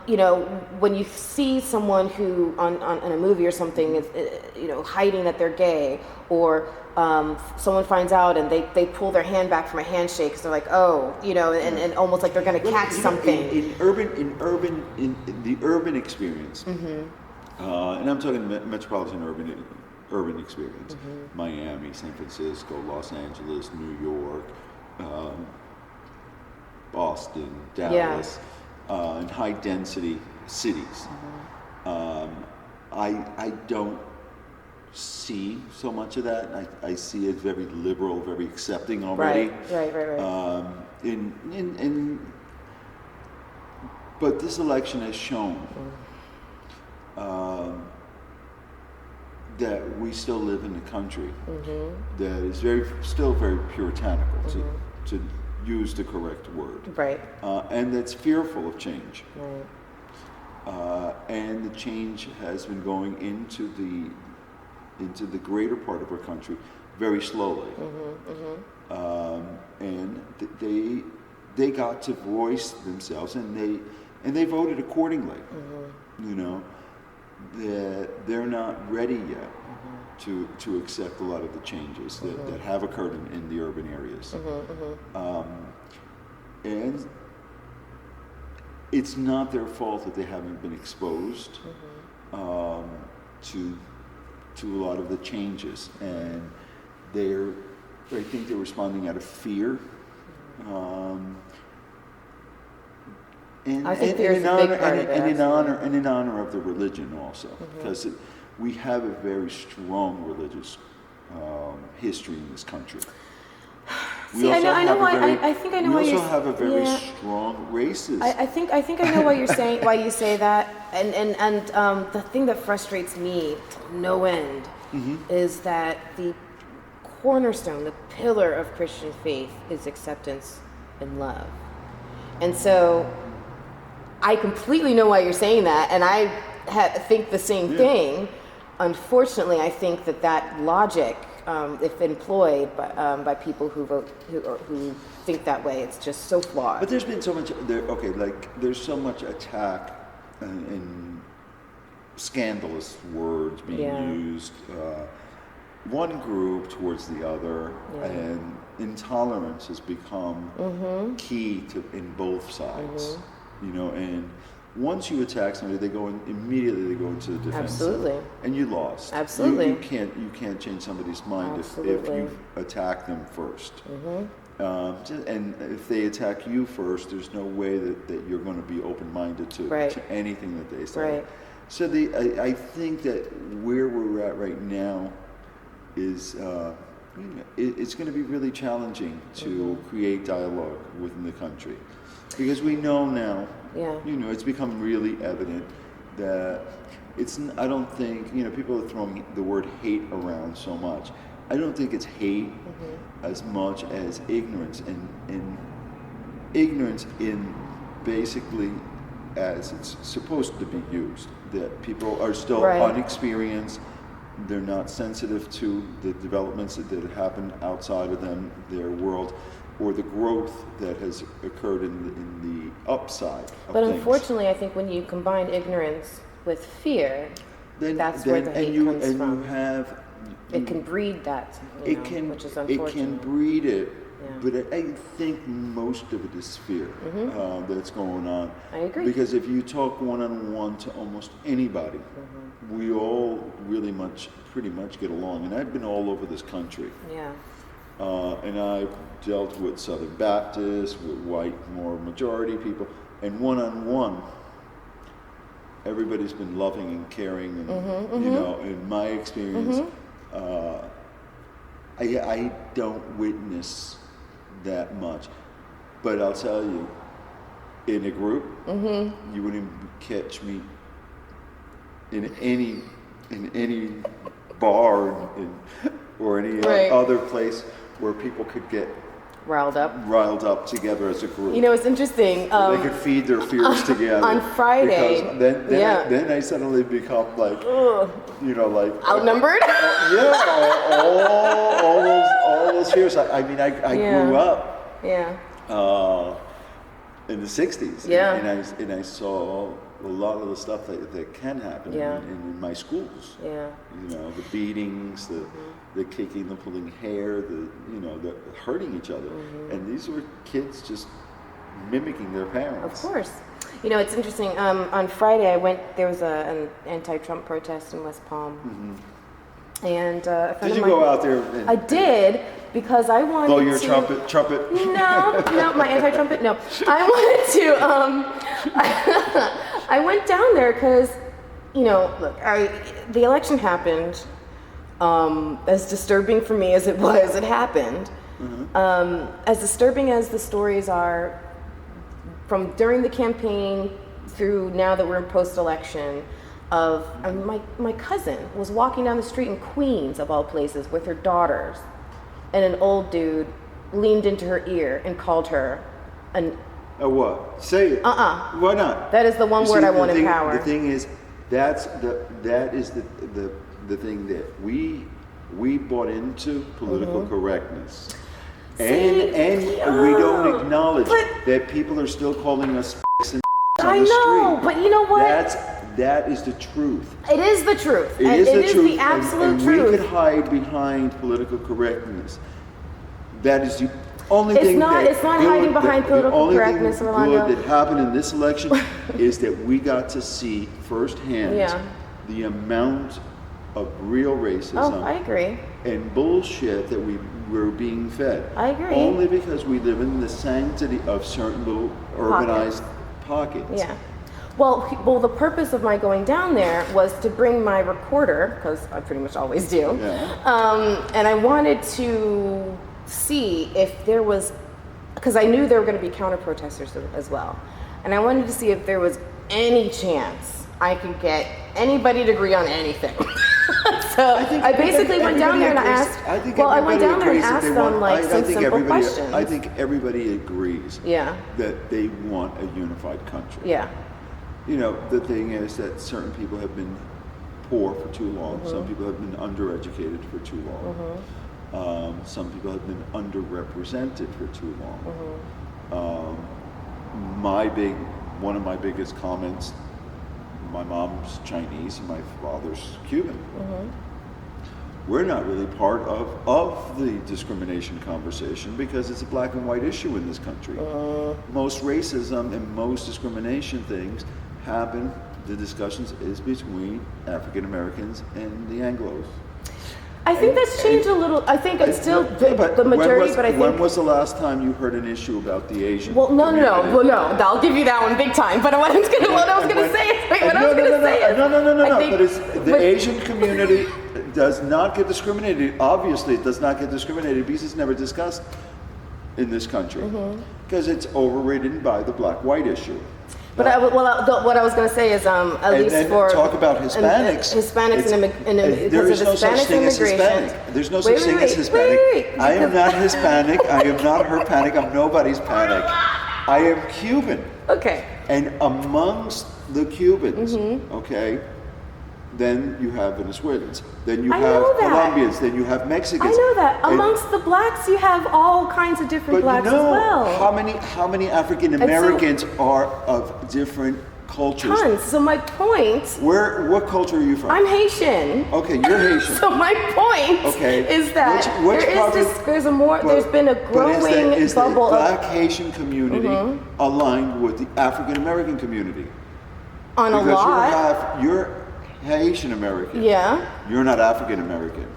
you know, when you see someone who on in a movie or something is, you know, hiding that they're gay, or someone finds out and they pull their hand back from a handshake because they're like, oh, you know, and almost like they're going to catch something. In the urban experience, and I'm talking metropolitan urban experience, Miami, San Francisco, Los Angeles, New York, Boston, Dallas, and high density cities. I don't see so much of that. I see it very liberal, very accepting already. Right. But this election has shown that we still live in a country that is still very puritanical, to use the correct word. Right. And that's fearful of change. Right. And the change has been going into the greater part of our country very slowly. And they got to voice themselves, and they voted accordingly. You know, they're not ready yet to accept a lot of the changes that have occurred in the urban areas. And it's not their fault that they haven't been exposed to a lot of the changes, and I think they're responding out of fear. I think there's a big part of it. And in honor of the religion also, because we have a very strong religious history in this country. See, I know why. I think I know why you you're. also have a very strong racist. I think I know why you're saying, why you say that, and the thing that frustrates me to no end is that the cornerstone, the pillar of Christian faith, is acceptance and love, and so I completely know why you're saying that, and I think the same thing. Unfortunately, I think that logic, if employed by people who think that way, it's just so flawed. But there's been so much. There's so much attack and scandalous words being used, one group towards the other, and intolerance has become key in both sides. You know, and once you attack somebody, immediately they go into the defensive. Absolutely. And you lost. Absolutely. You can't change somebody's mind if you attack them first. And if they attack you first, there's no way that you're going to be open-minded to anything that they say. Right. So I think that where we're at right now is it's going to be really challenging to create dialogue within the country. Because we know now, it's become really evident that I don't think, people are throwing the word hate around so much. I don't think it's hate as much as ignorance, and ignorance in basically as it's supposed to be used. That people are still unexperienced, they're not sensitive to the developments that happen outside of their world, or the growth that has occurred in the upside of But things. Unfortunately, I think when you combine ignorance with fear, that's where the hate comes from. It can breed that, which is unfortunate. It can breed it, but I think most of it is fear that's going on. I agree. Because if you talk one-on-one to almost anybody, we all pretty much get along. And I've been all over this country. Yeah. And I've dealt with Southern Baptists, with white, more majority people, and one-on-one, everybody's been loving and caring, and in my experience, I don't witness that much. But I'll tell you, in a group, you wouldn't catch me in any bar or any other place where people could get riled up together as a group. It's interesting. They could feed their fears together. On Friday, then I suddenly become like, outnumbered. All those fears. I grew up. Yeah. in the 60s. Yeah. And I saw a lot of the stuff that can happen in my schools. Yeah. You know, the beatings, the kicking, the pulling hair, the hurting each other. And these were kids just mimicking their parents. Of course. You know, it's interesting. On Friday, there was an anti-Trump protest in West Palm. And a friend did you of mine, go out there? I did, because I wanted blow your to... trumpet? No, my anti-trumpet, no. I wanted to, I went down there because, you know, look, the election happened, as disturbing for me as it was, it happened. As disturbing as the stories are from during the campaign through now that we're in post-election, my cousin was walking down the street in Queens, of all places, with her daughters, and an old dude leaned into her ear and called her a what? Say it. Why not? That is the one word I want in power. The thing is, that is the thing that we bought into political correctness. And we don't acknowledge that people are still calling us f***s and on the street. I know, but you know what? That is the truth. It is the truth. It is the truth. The absolute and truth. We could hide behind political correctness. That is the only thing it's not hiding behind political correctness, Rolando. The only thing good that happened in this election is that we got to see firsthand the amount of real racism. Oh, I agree. And bullshit that we were being fed. I agree. Only because we live in the sanctity of certain little urbanized pockets. Yeah. Well, the purpose of my going down there was to bring my recorder, because I pretty much always do. Yeah. And I wanted to see if there was, because I knew there were going to be counter-protesters as well. And I wanted to see if there was any chance I could get anybody to agree on anything. So I basically went down there and I asked, I went down there and asked them like some simple questions. I think everybody agrees that they want a unified country. Yeah. You know, the thing is that certain people have been poor for too long. Some people have been undereducated for too long. Some people have been underrepresented for too long. One of my biggest comments, my mom's Chinese and my father's Cuban. We're not really part of the discrimination conversation because it's a black and white issue in this country. Most racism and most discrimination things happen, the discussions is between African Americans and the Anglos. I think that's changed a little. I think it's still the majority, but I think... When was the last time you heard an issue about the Asian Well, no. Well, no, I'll give you that one big time. But what I was going to say is... But it's, the Asian community does not get discriminated. Obviously, it does not get discriminated because it's never discussed in this country. Because it's overridden by the black-white issue. But what I was going to say is, at least for talk about Hispanics. There is no such thing as Hispanic. There's no such thing as Hispanic. I am not Hispanic. I am not her panic. I'm nobody's panic. I am Cuban. Okay. And amongst the Cubans, okay, then you have Venezuelans, then you have Colombians, then you have Mexicans. I know that. Amongst the blacks, you have all kinds of different blacks as well. How many African Americans are of different cultures? Tons. So my point... What culture are you from? I'm Haitian. Okay, you're Haitian. So my point is that there's been a growing is bubble the black Haitian community aligned with the African American community? On a lot. Because you're Haitian American. Yeah. You're not African American.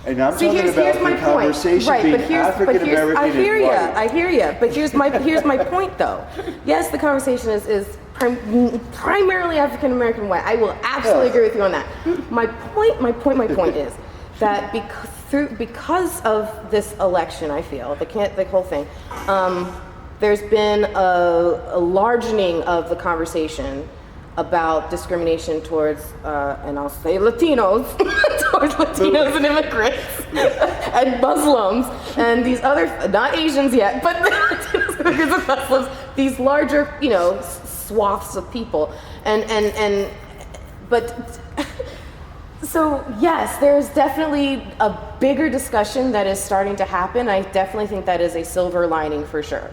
And I'm talking about the conversation being African American. I hear you. But here's my point, though. Yes, the conversation is primarily African American white. I will absolutely agree with you on that. My point is that because of this election, I feel the whole thing. There's been a largening of the conversation about discrimination towards, and I'll say Latinos, towards Latinos and immigrants, and Muslims, and these other, not Asians yet, but Latinos, immigrants, and Muslims, these larger, swaths of people, but, so yes, there's definitely a bigger discussion that is starting to happen. I definitely think that is a silver lining for sure.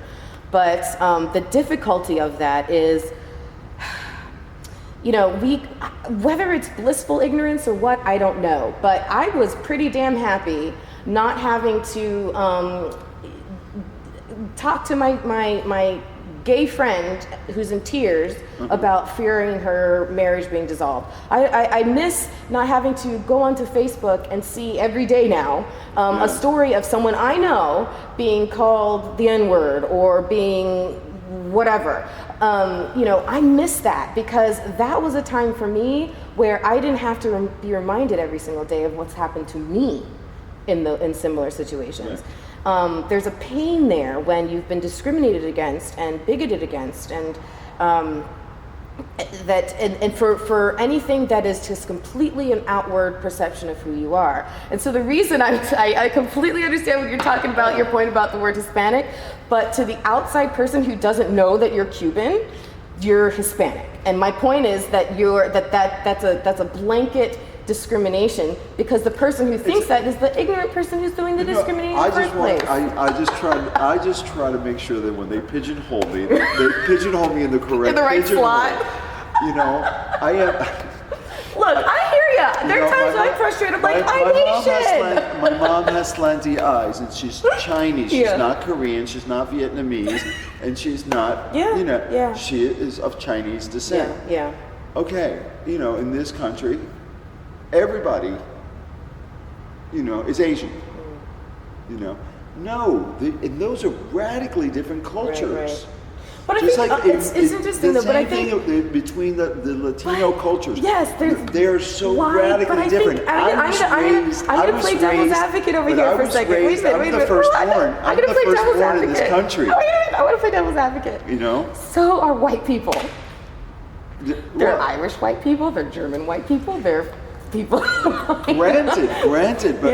But the difficulty of that is, whether it's blissful ignorance or what, I don't know. But I was pretty damn happy not having to talk to my gay friend who's in tears about fearing her marriage being dissolved. I miss not having to go onto Facebook and see every day now a story of someone I know being called the N-word or being whatever. I miss that because that was a time for me where I didn't have to be reminded every single day of what's happened to me in similar situations. Right. There's a pain there when you've been discriminated against and bigoted against, and for anything that is just completely an outward perception of who you are. And so the reason I completely understand what you're talking about, your point about the word Hispanic, but to the outside person who doesn't know that you're Cuban, you're Hispanic. And my point is that that's a blanket discrimination, because the person who thinks that is the ignorant person who's doing the discriminating in the first place. I just try to make sure that when they pigeonhole me, they pigeonhole me in the correct in the right slot. I am. Look, I hear ya. There are times when I'm frustrated. I'm like, I'm Asian. My mom has slanty eyes, and she's Chinese. She's not Korean. She's not Vietnamese, and she's not. She is of Chinese descent. Yeah. Okay, in this country, everybody, is Asian. No, and those are radically different cultures. Right. But I think it's interesting though. But I think between the Latino cultures, they're so radically different. I'm going to play devil's advocate over here for a second. Wait a minute. I'm the firstborn. I'm the firstborn in this country. I want to play devil's advocate. So are white people. They're Irish white people. They're German white people. They're people. Granted, but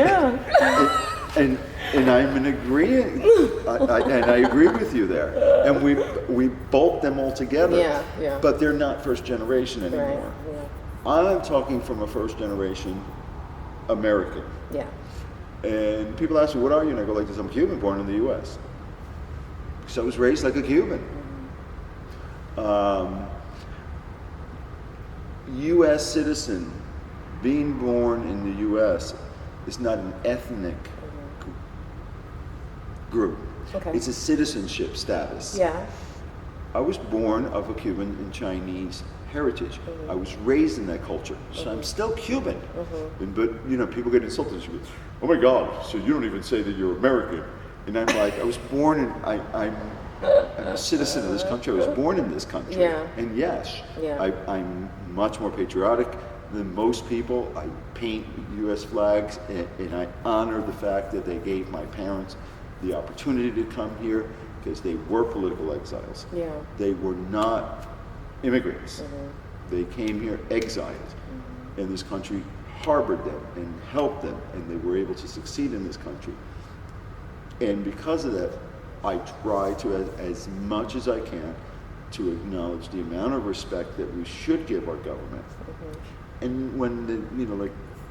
and I'm in agreement, and I agree with you there. And we bolt them all together. But they're not first generation anymore. Right. I'm talking from a first generation American. Yeah. And people ask me, "What are you?" And I go like this: "I'm Cuban, born in the U.S." So I was raised like a Cuban. U.S. citizen, being born in the U.S. is not an ethnic group. Okay. It's a citizenship status. Yeah. I was born of a Cuban and Chinese heritage. I was raised in that culture, so I'm still Cuban. But people get insulted. She goes, "Oh my God! So you don't even say that you're American?" And I'm like, I was born in. I'm a citizen of this country. I was born in this country. And yes, I'm much more patriotic than most people. I paint U.S. flags, and I honor the fact that they gave my parents the opportunity to come here, because they were political exiles. They were not immigrants. They came here exiled, and this country harbored them and helped them, and they were able to succeed in this country. And because of that, I try to, as much as I can, to acknowledge the amount of respect that we should give our government. And when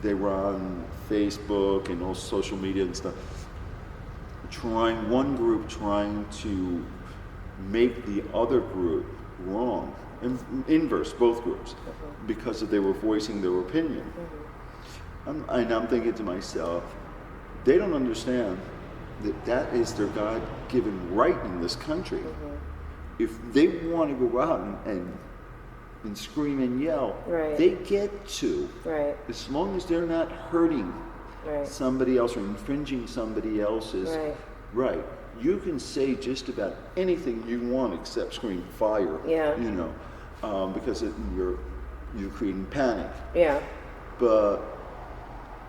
they were on Facebook and all social media and stuff, one group trying to make the other group wrong, and inverse both groups, because they were voicing their opinion. And I'm thinking to myself, they don't understand that is their God-given right in this country. If they want to go out and scream and yell, they get to, as long as they're not hurting somebody else or infringing somebody else's right. You can say just about anything you want except scream fire. Because you're creating panic. But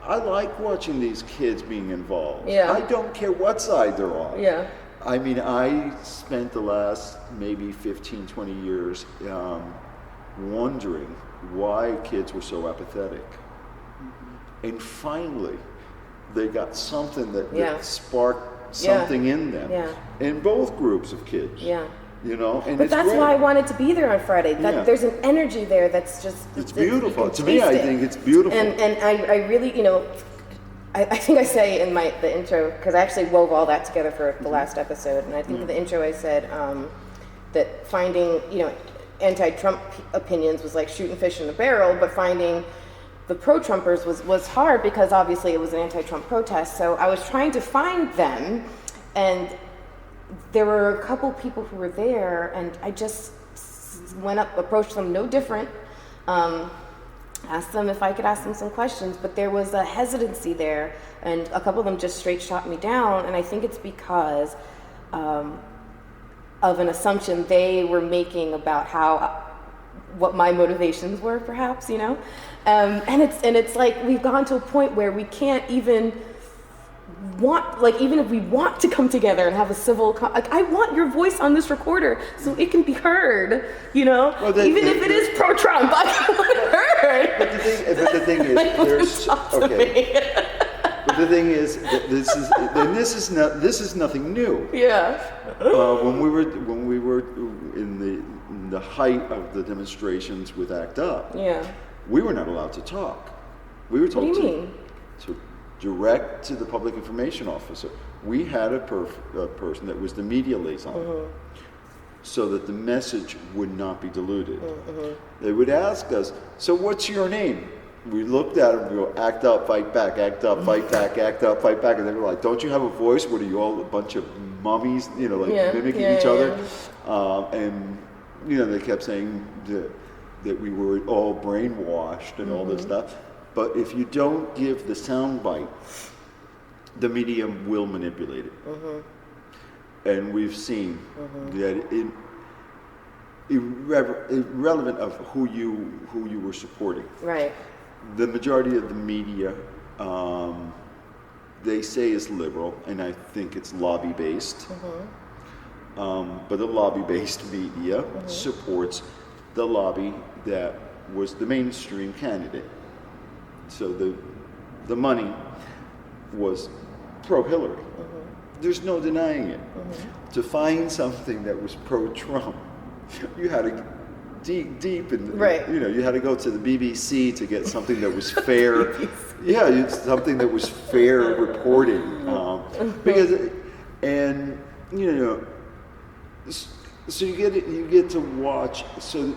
I like watching these kids being involved. I don't care what side they're on. I mean, I spent the last maybe 15, 20 years wondering why kids were so apathetic. And finally, they got something that sparked something in them. In both groups of kids. And but that's why I wanted to be there on Friday. There's an energy there that's just... It's beautiful. To me, I think it's beautiful. And I really, I think I say in the intro, because I actually wove all that together for the last episode, and I think in the intro I said that finding, anti-Trump opinions was like shooting fish in a barrel, but finding the pro-Trumpers was hard because obviously it was an anti-Trump protest. So I was trying to find them, and there were a couple people who were there, and I just went up, approached them no different, asked them if I could ask them some questions, but there was a hesitancy there, and a couple of them just straight shot me down, and I think it's because of an assumption they were making about what my motivations were, perhaps, and it's like we've gone to a point where we can't even even if we want to come together and have a civil, I want your voice on this recorder so it can be heard, Well, even if it is pro-Trump, I want it heard. But the thing is, okay. But the thing is, this is nothing new. Yeah. When we were in the height of the demonstrations with ACT UP, we were not allowed to talk. We were told to direct to the public information officer. We had a person that was the media liaison, so that the message would not be diluted. They would ask us, "So what's your name?" We looked at them, we go, "Act up, fight back, act up, fight back, act up, fight back." And they were like, "Don't you have a voice? What are you all, a bunch of mummies, mimicking each other?" And they kept saying that we were all brainwashed and all this stuff. But if you don't give the soundbite, the medium will manipulate it. And we've seen that irrelevant of who you were supporting. Right. The majority of the media, they say is liberal, and I think it's lobby-based. But the lobby-based media supports the lobby that was the mainstream candidate. So the money was pro-Hillary. There's no denying it. To find something that was pro-Trump, you had to dig deep in, you had to go to the BBC to get something that was fair. Something that was fair reporting. So you get to watch. So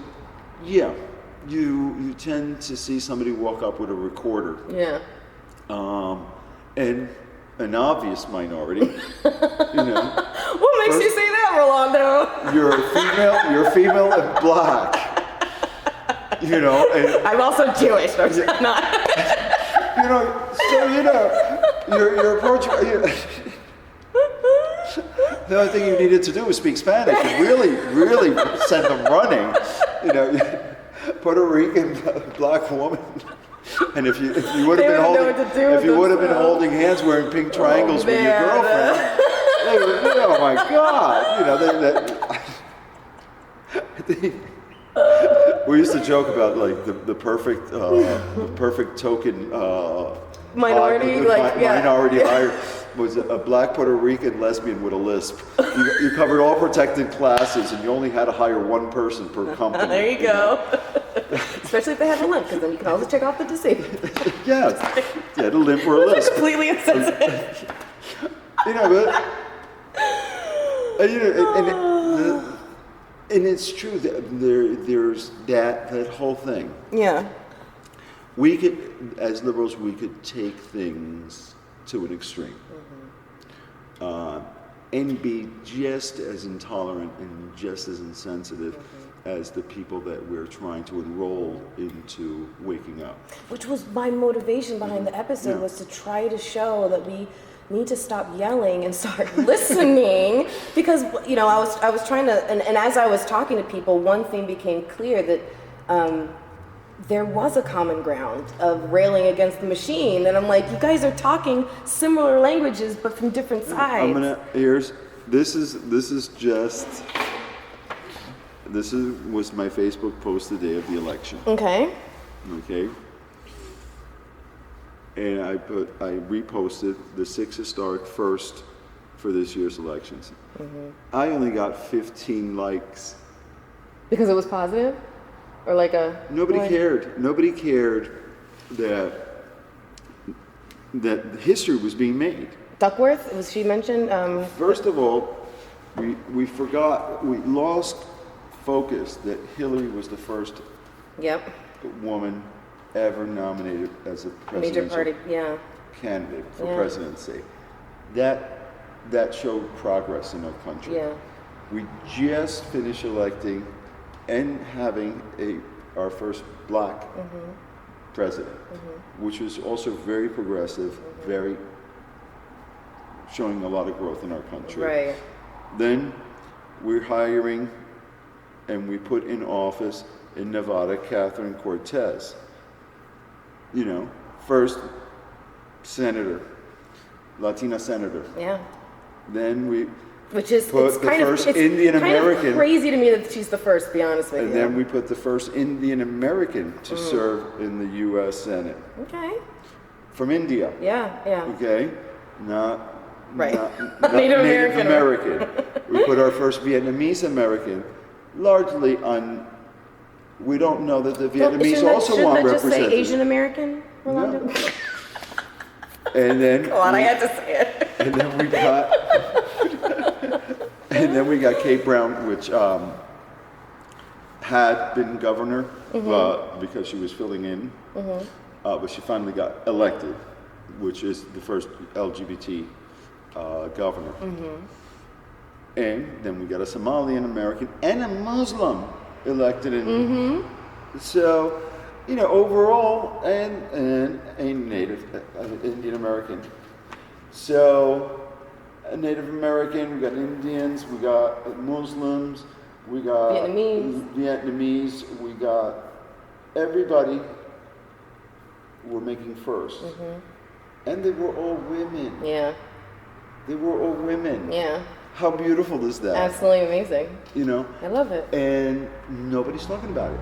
you tend to see somebody walk up with a recorder. And an obvious minority. What makes you say that, Rolando? You're female and black. And I'm also Jewish. I'm not. You're approaching. The only thing you needed to do was speak Spanish and really send them running. Puerto Rican black woman. And if you would have been holding hands wearing pink triangles with your girlfriend, oh my God, we used to joke about like the perfect token minority, minority hire was a black Puerto Rican lesbian with a lisp. You covered all protected classes, and you only had to hire one person per company. There you go. Especially if they had a limp, because then you can always check off the disabled. You had a limp or a lisp. Completely insensitive. And it's true that there's that whole thing. We could, as liberals, we could take things to an extreme. And be just as intolerant and just as insensitive as the people that we're trying to enroll into waking up. Which was my motivation behind the episode, was to try to show that we need to stop yelling and start listening, because I was trying to, and as I was talking to people, one thing became clear, that there was a common ground of railing against the machine, and I'm like, you guys are talking similar languages but from different sides. This was my Facebook post the day of the election. Okay. And I reposted the 6 historic first for this year's elections. I only got 15 likes. Because it was positive? Or like a... Nobody cared. Nobody cared that that history was being made. Duckworth, was she mentioned? First of all, we lost focus that Hillary was the first woman ever nominated as a presidential major party, candidate for presidency. That showed progress in our country. Yeah. We just finished electing and having our first black president, which was also very progressive, very showing a lot of growth in our country. Right. Then we're hiring and we put in office in Nevada Catherine Cortez. You know, first senator, Latina senator. Yeah. Then we Which is put it's the kind first of, it's Indian kind American. of crazy to me that she's the first, to be honest with you. And then we put the first Indian American to serve in the U.S. Senate. Okay. From India. Yeah, yeah. Okay? Not Native Native American. American. We put our first Vietnamese American, largely on. We don't know that the Vietnamese also want represented. Shouldn't that just say represented. Asian American, Rolando? No. And then. Come on, I had to say it. And then we got. And then we got Kate Brown, which had been governor because she was filling in, but she finally got elected, which is the first LGBT governor. And then we got a Somalian American and a Muslim elected in. So, you know, overall, and a Native Indian American. So. A Native American, we got Indians, we got Muslims, we got Vietnamese, we got everybody we're making first. And they were all women. Yeah. They were all women. Yeah. How beautiful is that? Absolutely amazing. You know? I love it. And nobody's talking about it.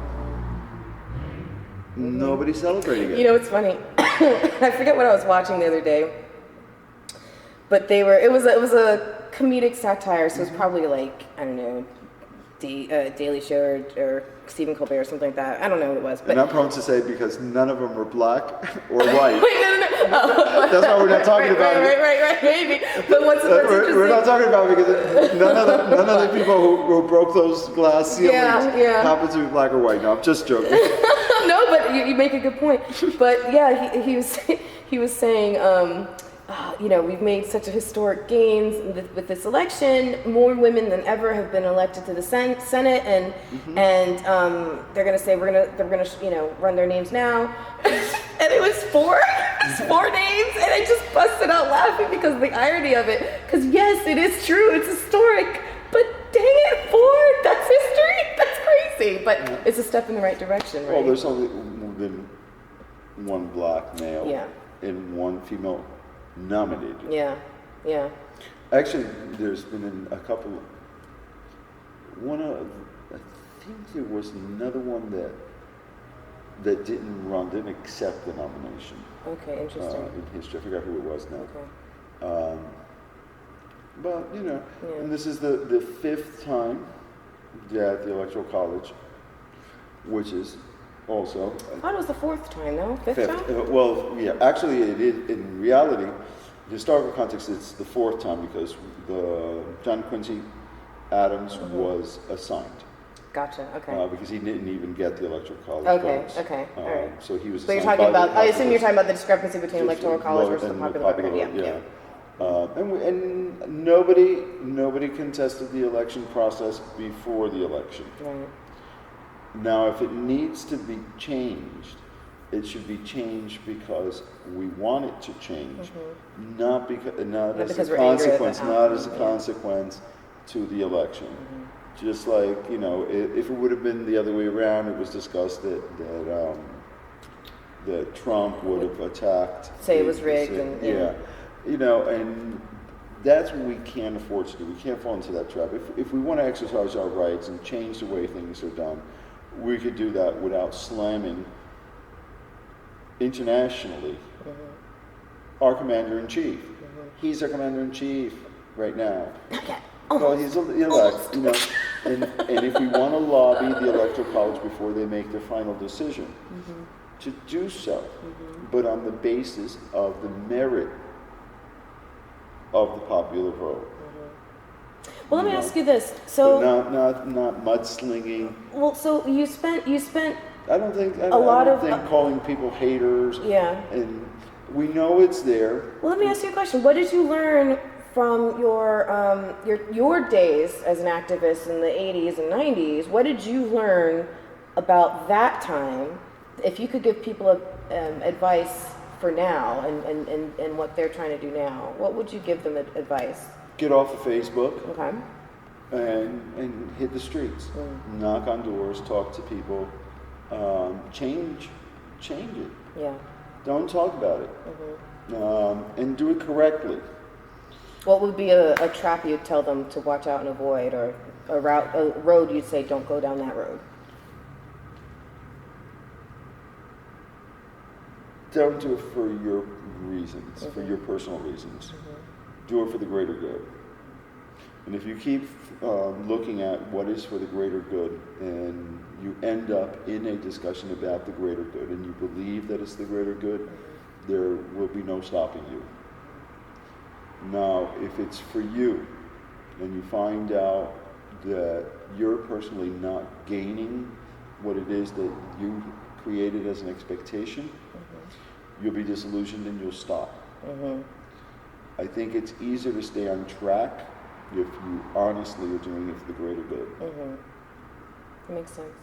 Nobody's celebrating it. You know, it's funny. I forget what I was watching the other day. But it was a comedic satire, so it was probably like, I don't know, Daily Show or Stephen Colbert or something like that. I don't know what it was. But and I'm prone to say because none of them were black or white. Wait, no. Oh. That's why we're not talking about it. Right, maybe. But what's interesting? We're not talking about it because none of the people who broke those glass ceilings happen to be black or white. No, I'm just joking. No, but you make a good point. But yeah, he was saying. You know, we've made such a historic gains with this election. More women than ever have been elected to the Senate, and they're going to say they're going to run their names now, and it was four names, and I just busted out laughing because of the irony of it. Because yes, it is true, it's historic, but dang it, 4, that's history, that's crazy. But it's a step in the right direction, right? Well, there's only been one black male and one female nominated. Yeah. Actually, there's been a couple. I think there was another one that didn't accept the nomination. Okay, interesting. In history, I forgot who it was now. Okay. But you know, and this is the 5th time that the Electoral College, which is also. I thought it was the 4th time, no? 5th time? Well, yeah. Actually, it is in reality. The historical context, it's the 4th time because John Quincy Adams was assigned. Gotcha. Okay. Because he didn't even get the Electoral College votes. Okay. All right. So he was. So you're talking about. I assume you're talking about the discrepancy between Electoral College versus the popular vote. Yeah. And nobody contested the election process before the election. Right. Now, if it needs to be changed, it should be changed because we want it to change, not as a consequence, not as a consequence to the election. Just like, you know, if it would have been the other way around, it was discussed that Trump would have attacked. Say it was rigged. You know, and that's what we can't afford to do. We can't fall into that trap. If we want to exercise our rights and change the way things are done, we could do that without slamming internationally our commander-in-chief. He's our commander-in-chief right now. Well, he's elect, you know, and if we want to lobby the Electoral College before they make their final decision, to do so, but on the basis of the merit of the popular vote. Well, let me ask you this. So but not mudslinging. Well, so you spent I don't think calling people haters. Yeah. And we know it's there. Well, let me ask you a question. What did you learn from your days as an activist in the 80s and 90s? What did you learn about that time? If you could give people advice for now and what they're trying to do now, what would you give them advice? Get off of Facebook. Okay. And hit the streets. Knock on doors, talk to people, change it. Yeah. Don't talk about it. And do it correctly. What would be a trap you'd tell them to watch out and avoid, or a road you'd say don't go down that road? Don't do it for your reasons, for your personal reasons. Do it for the greater good. And if you keep looking at what is for the greater good, and you end up in a discussion about the greater good, and you believe that it's the greater good, there will be no stopping you. Now, if it's for you, and you find out that you're personally not gaining what it is that you created as an expectation, you'll be disillusioned and you'll stop. I think it's easier to stay on track if you honestly are doing it for the greater good. That makes sense.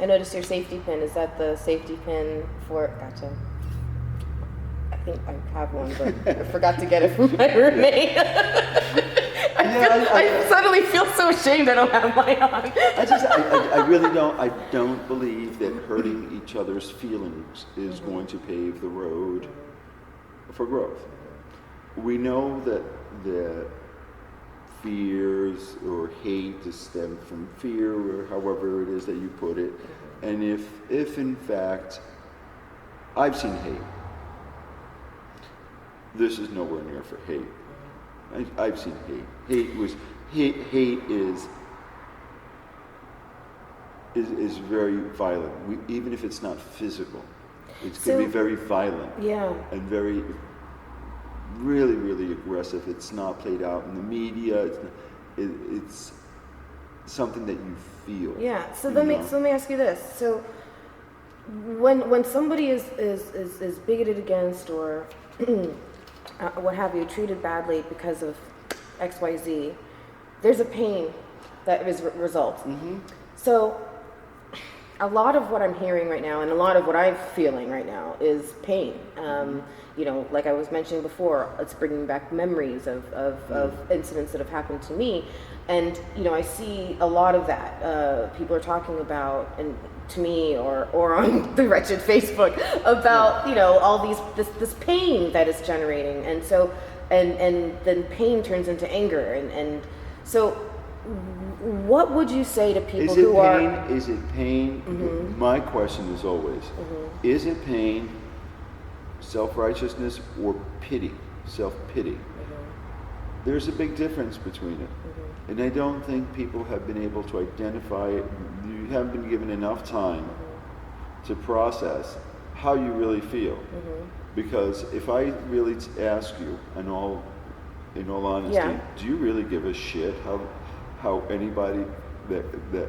I noticed your safety pin. Is that the safety pin for... Gotcha. I think I have one, but I forgot to get it from my roommate. I suddenly feel so ashamed I don't have mine on. I really don't. I don't believe that hurting each other's feelings is going to pave the road for growth. We know that the fears or hate is stemmed from fear, or however it is that you put it. And if in fact, I've seen hate. This is nowhere near for hate. I've seen hate. Hate is very violent. Even if it's not physical, it's going to be very violent. Yeah. And very, really, really aggressive. It's not played out in the media. It's something that you feel. Yeah. So let me ask you this. So when somebody is bigoted against or what have you, treated badly because of XYZ, there's a pain that results. So a lot of what I'm hearing right now and a lot of what I'm feeling right now is pain. Like I was mentioning before, it's bringing back memories of incidents that have happened to me. And, I see a lot of that. People are talking about, and to me or on the wretched Facebook, about, all this pain that it's generating. And so, and then pain turns into anger. And so what would you say to people who are... Is it pain? My question is always, is it pain, self-righteousness, or pity, self-pity? There's a big difference between it. And I don't think people have been able to identify it. You haven't been given enough time to process how you really feel. Because if I really ask you, in all honesty, do you really give a shit how anybody that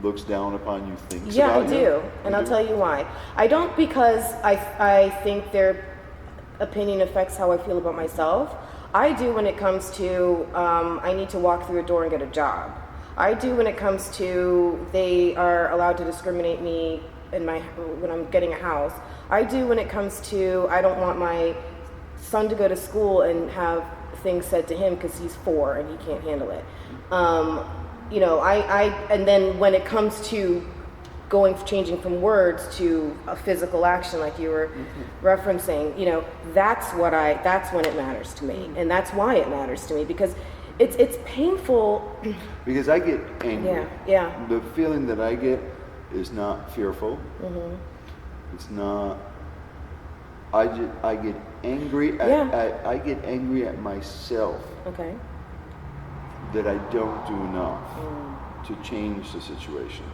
looks down upon you thinks about you? Yeah, I do. And I'll tell you why. I don't, because I think their opinion affects how I feel about myself. I do when it comes to I need to walk through a door and get a job. I do when it comes to they are allowed to discriminate me when I'm getting a house. I do when it comes to I don't want my son to go to school and have things said to him because he's 4 and he can't handle it. And then when it comes to changing from words to a physical action, like you were referencing, that's when it matters to me, and that's why it matters to me, because it's painful. Because I get angry. Yeah. The feeling that I get is not fearful. It's not. I get angry. I get angry at myself. Okay. That I don't do enough to change the situation.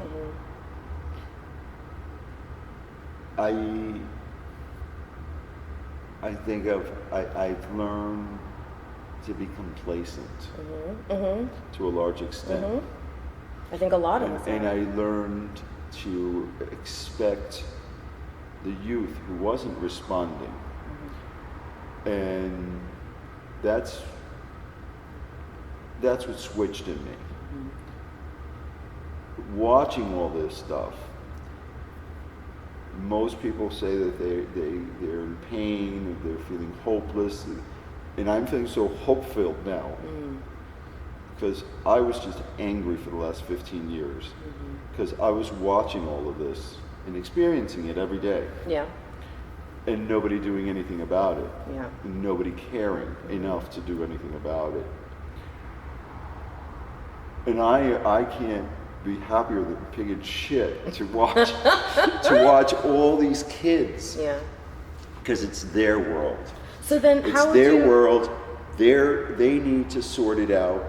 I think I've learned to be complacent to a large extent. I think a lot of us And are. I learned to expect the youth who wasn't responding. And that's what switched in me. Watching all this stuff, most people say that they're in pain, they're feeling hopeless, and I'm feeling so hope-filled now because I was just angry for the last 15 years because I was watching all of this and experiencing it every day. Yeah. And nobody doing anything about it. Yeah. And nobody caring enough to do anything about it. And I can't be happier than pig in shit to watch all these kids. Yeah. Because it's their world. So then It's how would their you... world. They need to sort it out.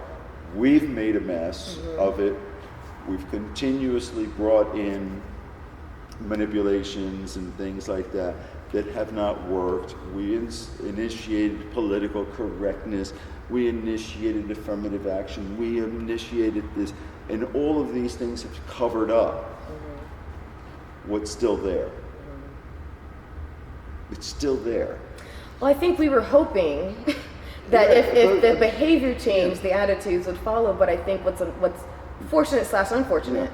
We've made a mess of it. We've continuously brought in manipulations and things like that have not worked. We initiated political correctness. We initiated affirmative action. We initiated this. And all of these things have covered up what's still there. It's still there. Well, I think we were hoping that if the behavior changed, the attitudes would follow. But I think what's fortunate/unfortunate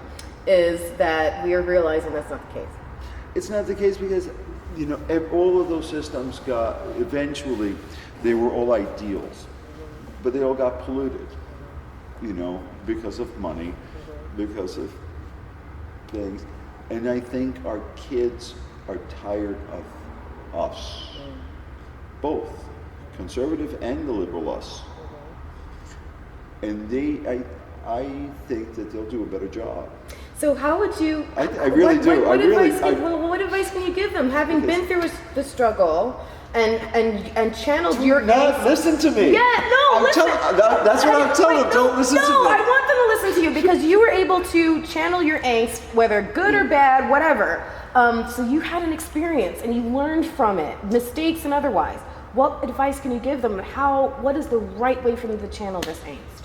is that we are realizing that's not the case. It's not the case because, all of those systems eventually, they were all ideals, but they all got polluted, because of money, because of things. And I think our kids are tired of us, both conservative and the liberal us. And I think that they'll do a better job. So how would you? I really do. What advice can you give them, having been through the struggle and channeled your angst? Listen to me. Yeah, no, listen. That's what I'm telling them. Don't listen to me. No, I want them to listen to you because you were able to channel your angst, whether good or bad, whatever. So you had an experience and you learned from it, mistakes and otherwise. What advice can you give them? What is the right way for them to channel this angst?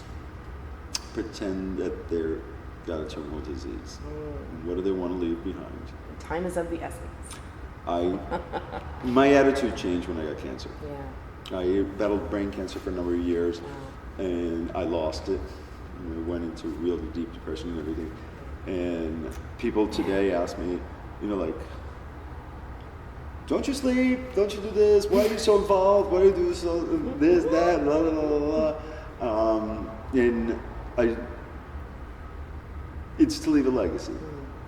Pretend that they're got a terminal disease. And what do they want to leave behind? Time is of the essence. My attitude changed when I got cancer. Yeah. I battled brain cancer for a number of years, and I lost it. I went into really deep depression and everything. And people today ask me, don't you sleep? Don't you do this? Why are you so involved? Why do you do this, that, blah, blah, blah, blah. And it's to leave a legacy.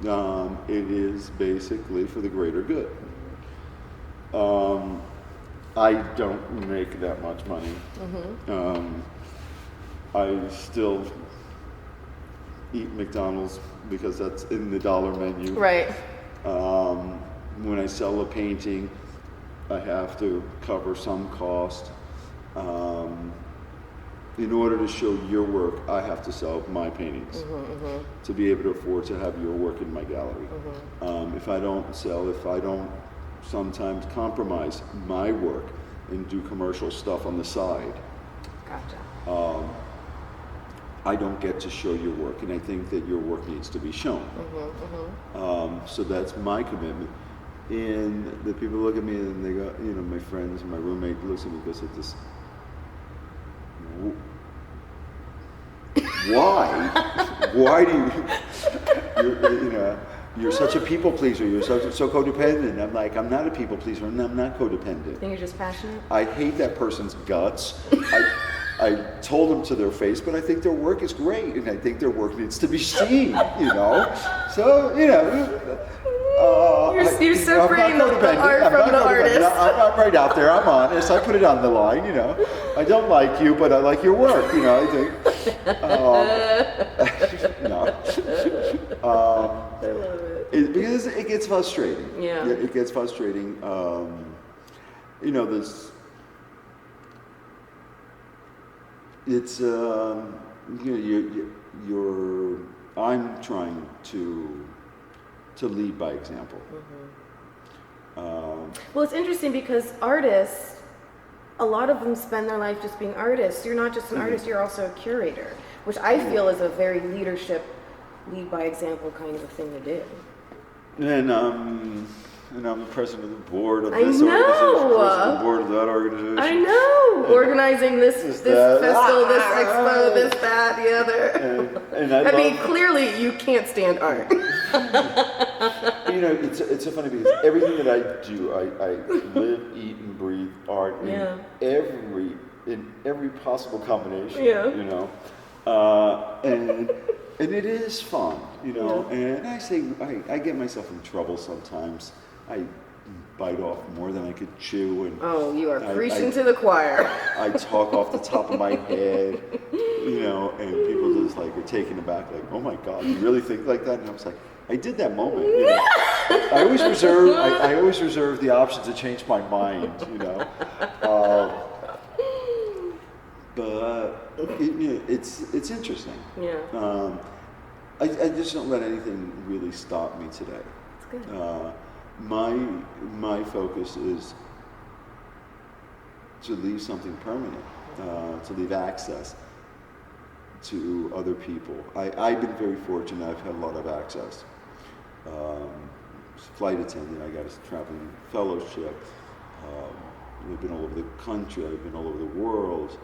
It is basically for the greater good. I don't make that much money. I still eat McDonald's because that's in the dollar menu. Right. When I sell a painting, I have to cover some cost. In order to show your work, I have to sell my paintings to be able to afford to have your work in my gallery. If I don't sometimes compromise my work and do commercial stuff on the side, Gotcha. I don't get to show your work, and I think that your work needs to be shown. So that's my commitment. And the people look at me and they go, my friends, my roommate looks at me and goes like this, why do you're such a people pleaser, you're so codependent. I'm like, I'm not a people pleaser, and I'm not codependent. Think you're just passionate? I hate that person's guts. I told them to their face, but I think their work is great, and I think their work needs to be seen, So, You're separating the art from the artist. I'm right out there. I'm honest. I put it on the line. I don't like you, but I like your work. I think. No. I love it. Because it gets frustrating. Yeah. It gets frustrating. This. It's I'm trying to lead by example. Well, it's interesting because artists, a lot of them spend their life just being artists. You're not just an artist, you're also a curator, which I feel is a very leadership, lead by example kind of a thing to do. And I'm the president of the board of I this know. organization, president of the board of that organization. I know. Organizing this festival, this expo, this, that, the other. And I mean, clearly you can't stand art. You know, it's so funny because everything that I do, I live, eat, and breathe art in every possible combination. Yeah. You know, and it is fun. You know, and I get myself in trouble sometimes. I bite off more than I could chew, and you are preaching to the choir. I talk off the top of my head, you know, and people just like are taken aback, like, "Oh my God, you really think like that?" And I was like, "I did that moment." You know? I always reserve the option to change my mind, you know. But it's interesting. Yeah. I just don't let anything really stop me today. That's good. My focus is to leave something permanent, to leave access to other people. I've been very fortunate. I've had a lot of access. Flight attendant, I got a traveling fellowship. I've been all over the country. I've been all over the world.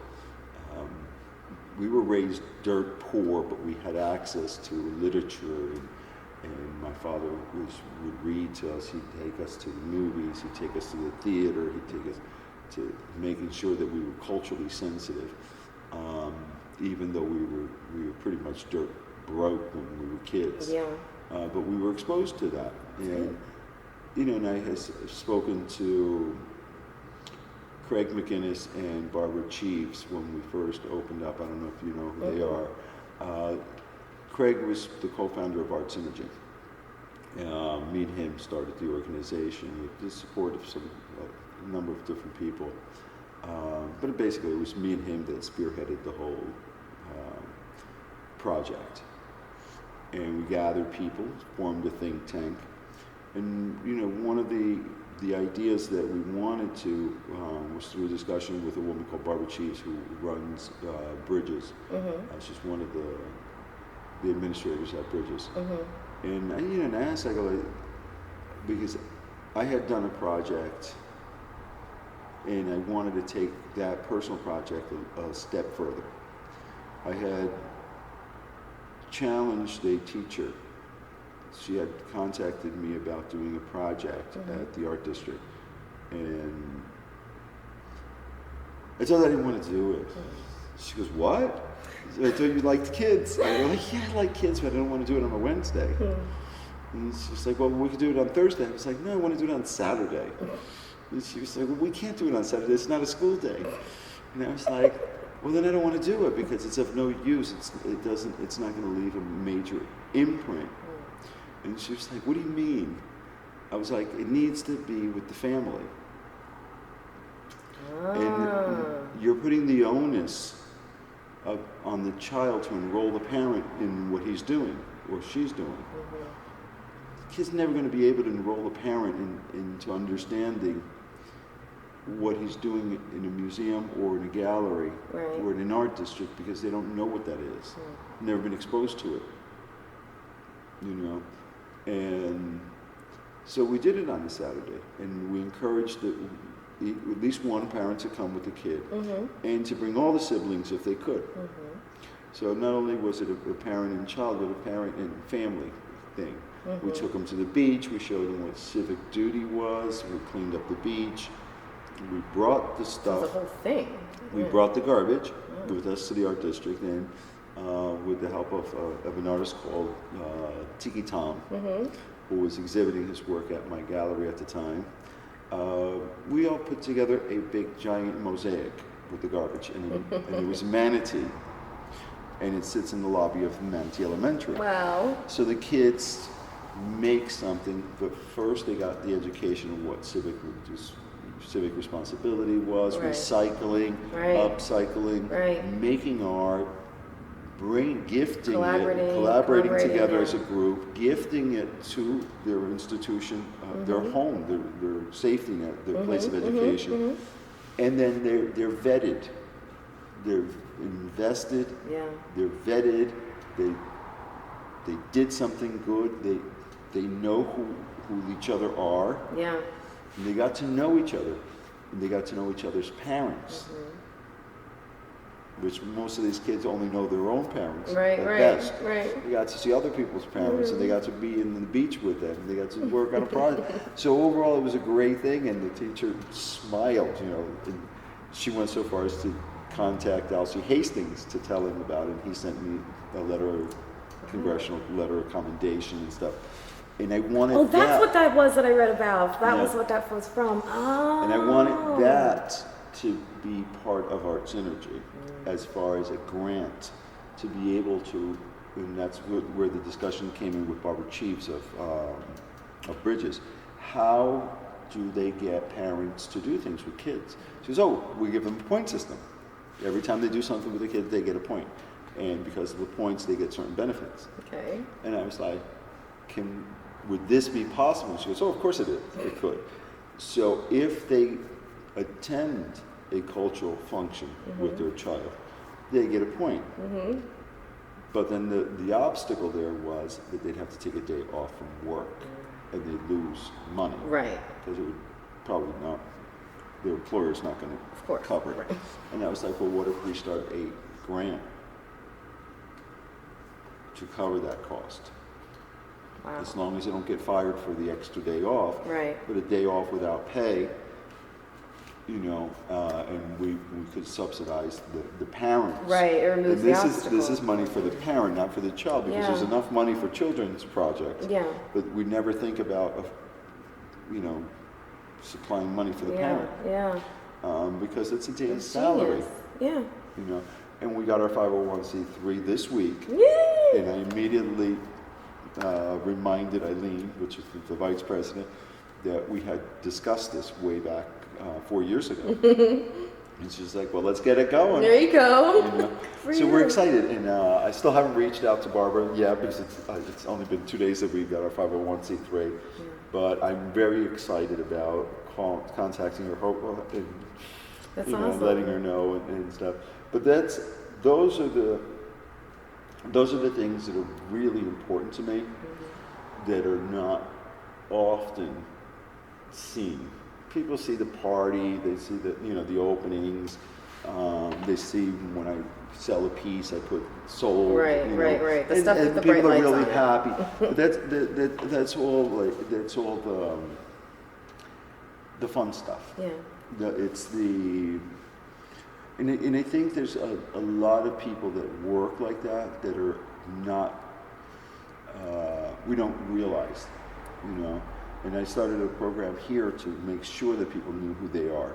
We were raised dirt poor, but we had access to literature. And my father would read to us. He'd take us to the movies. He'd take us to the theater. He'd take us to making sure that we were culturally sensitive, even though we were pretty much dirt broke when we were kids. Yeah. But we were exposed to that, and you know, and I have spoken to Craig McInnes and Barbara Cheeves when we first opened up. I don't know if you know who they are. Craig was the co-founder of Arts Imaging. Me and him started the organization with the support of a number of different people. But basically it was me and him that spearheaded the whole project. And we gathered people, formed a think tank. And you know, one of the ideas that we wanted to was through a discussion with a woman called Barbara Cheeves who runs Bridges. She's one of the administrators at Bridges. And I asked, I go, because I had done a project and I wanted to take that personal project a step further. I had challenged a teacher. She had contacted me about doing a project at the art district, and I told her I didn't want to do it. She goes, "What? I thought you liked kids." I go, "Yeah, I like kids, but I don't want to do it on a Wednesday." And she's like, "Well, we could do it on Thursday." I was like, "No, I want to do it on Saturday." And she was like, "Well, we can't do it on Saturday. It's not a school day." And I was like, "Well, then I don't want to do it because it's of no use. It's not going to leave a major imprint." And she was like, "What do you mean?" I was like, "It needs to be with the family." And you're putting the onus on the child to enroll the parent in what he's doing or she's doing. The kid's never going to be able to enroll a parent into understanding what he's doing in a museum or in a gallery or in an art district because they don't know what that is. Never been exposed to it. You know? And so we did it on a Saturday, and we encouraged at least one parent to come with the kid and to bring all the siblings if they could. So not only was it a parent and child, but a parent and family thing. We took them to the beach, we showed them what civic duty was, we cleaned up the beach, we brought the stuff. The whole thing. We brought the garbage with us to the art district, and with the help of an artist called Tiki Tom, who was exhibiting his work at my gallery at the time. We all put together a big giant mosaic with the garbage, and it was a manatee, and it sits in the lobby of Manatee Elementary. Wow. So the kids make something, but first they got the education of what civic responsibility was, recycling, upcycling, making art, collaborating together as a group, gifting it to their institution, their home, their safety net, their place of education, and then they're vetted, they're invested, they're vetted, they did something good, they know who each other are, and they got to know each other, and they got to know each other's parents. Which most of these kids only know their own parents at best. They got to see other people's parents, and they got to be in the beach with them. They got to work on a project. So overall, it was a great thing, and the teacher smiled. And she went so far as to contact Alcee Hastings to tell him about it. And he sent me a congressional letter of commendation and stuff. And I wanted that. Oh, that's what that was that I read about. That was what that was from. Oh. And I wanted that to be part of our synergy as far as a grant to be able to, and that's where the discussion came in with Barbara Chiefs of Bridges. How do they get parents to do things with kids? She says, we give them a point system. Every time they do something with a kid, they get a point. And because of the points, they get certain benefits. Okay. And I was like, would this be possible? She goes, of course it is. It could. So if they attend a cultural function with their child, they get a point. But then the obstacle there was that they'd have to take a day off from work and they'd lose money. Right. Because it would probably not, their employer's not going to cover it. Right. And I was like, well, what if we start a grant to cover that cost? Wow. As long as they don't get fired for the extra day off, but a day off without pay, and we could subsidize the parents. Right, it removes the obstacle. This is money for the parent, not for the child, because there's enough money for children's projects. But we never think about, supplying money for the parent. Because it's a day's salary. And we got our 501c3 this week. Yay! And I immediately reminded Eileen, which is the vice president, that we had discussed this way back 4 years ago. And she's like, well, let's get it going. There you go. So we're excited. And I still haven't reached out to Barbara yet because it's only been 2 days that we got our 501c3. But I'm very excited about contacting her and awesome. letting her know and stuff. But those are the things that are really important to me that are not often seen. People see the party, they see the openings, they see when I sell a piece, I put sold. Right. The stuff with the bright lights on it. People are really happy. But that's all the fun stuff. And I think there's a lot of people that work like that are not, we don't realize, And I started a program here to make sure that people knew who they are.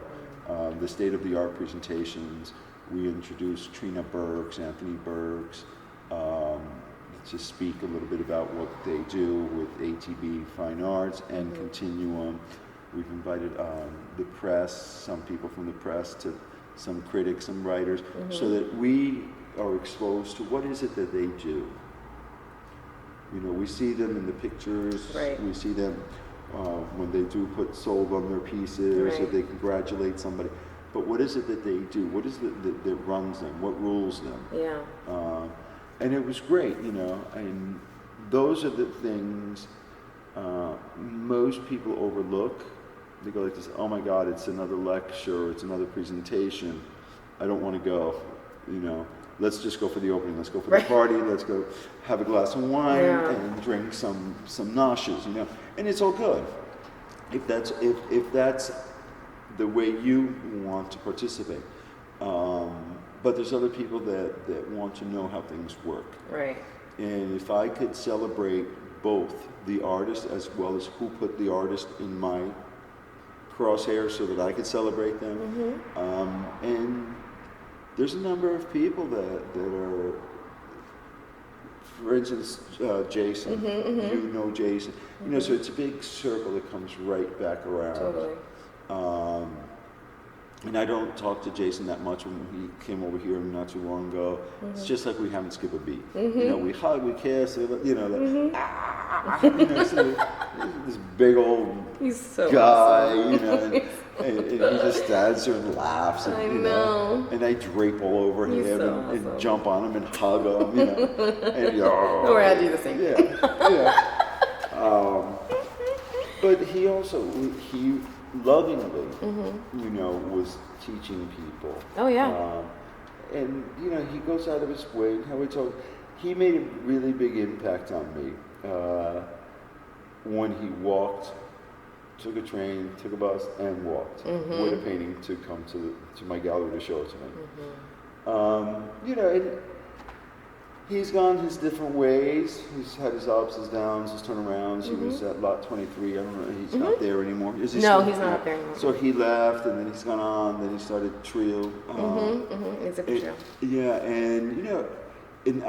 The state-of-the-art presentations. We introduced Trina Burks, Anthony Burks, to speak a little bit about what they do with ATB Fine Arts and Continuum. We've invited the press, some people from the press, to some critics, some writers, so that we are exposed to what is it that they do. We see them in the pictures. We see them when they do put sold on their pieces, or they congratulate somebody. But what is it that they do? What is it that runs them? What rules them? And it was great, and those are the things most people overlook. They go like this, oh my God, it's another lecture, it's another presentation. I don't want to go, Let's just go for the opening. Let's go for the party. Let's go have a glass of wine and drink some noshes, And it's all good if that's the way you want to participate. But there's other people that want to know how things work. Right. And if I could celebrate both the artist as well as who put the artist in my crosshairs so that I could celebrate them, and there's a number of people that are, for instance, Jason. Jason. So it's a big circle that comes right back around. Totally. And I don't talk to Jason that much when he came over here not too long ago. It's just like we haven't skipped a beat. You know, we hug, we kiss, you know, so this big old He's so guy, awesome. you know, and he just stands there and laughs. And, I you know. And I drape all over He's him so and awesome. jump on him and hug him, you know. And, Or I do the same thing. But he also, he lovingly, you know, was teaching people. Oh, yeah. And, you know, he goes out of his way. How he told, he made a really big impact on me when he walked, took a train, took a bus, and walked with a painting to come to my gallery to show it to me. You know, and he's gone his different ways. He's had his ups, his downs, his turnarounds. He was at lot 23. I don't know. He's not there anymore. Is he No, still? he's not up there anymore. So he left, and then he's gone on. Then he started Trio. It's a Trio. Yeah, and you know, and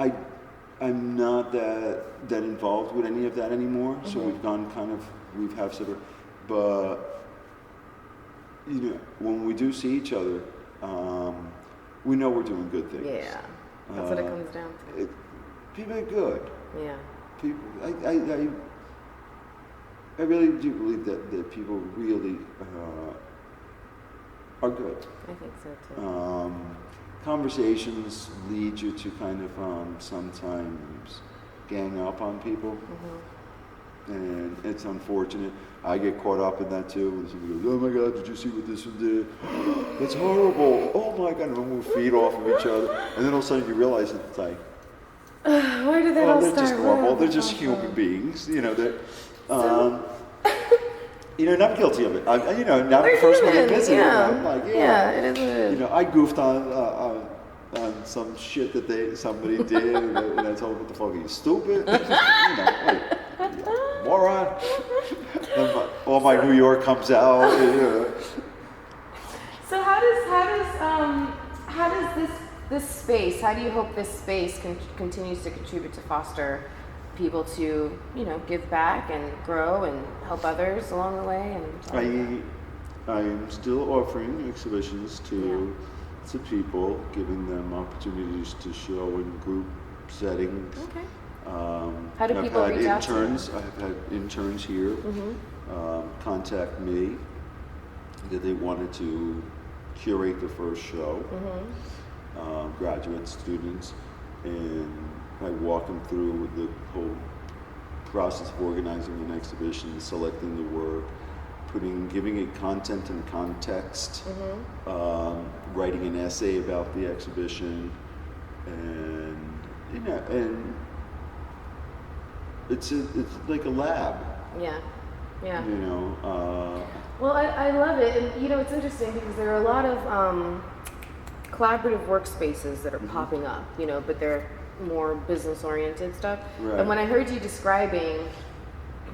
I'm not that involved with any of that anymore. So we've gone we have sort of, but you know, when we do see each other, we know we're doing good things. Yeah, that's what it comes down to. People are good. Yeah. People, I really do believe that people really are good. I think so too. Conversations lead you to kind of sometimes gang up on people, and it's unfortunate. I get caught up in that too. When somebody goes, "Oh my God, did you see what this one did? That's horrible! Oh my God!" And we feed off of each other, and then all of a sudden you realize that it's like, Where did that all they're start? just normal. They're just human beings, you know. That, you know, and I'm guilty of it. You know, now the first one I visit, I'm like, yeah, it is what it is. You know, I goofed on some shit that somebody did, and I told them, "What the fuck are you, stupid?" You know, like, moron. Then all my New York comes out. You know. So how does this space? How do you hope this space continues to contribute to foster people to, you know, give back and grow and help others along the way? And I am still offering exhibitions to people, giving them opportunities to show in group settings. Okay. How do people reach out to you? I've had interns here contact me that they wanted to curate the first show, graduate students, and I walk them through the whole process of organizing an exhibition, selecting the work, giving it content and context, writing an essay about the exhibition, and you know, and it's like a lab. Yeah. Yeah. You know. Well, I love it, and you know, it's interesting because there are a lot of collaborative workspaces that are popping up, you know, but they're more business-oriented stuff. Right. And when I heard you describing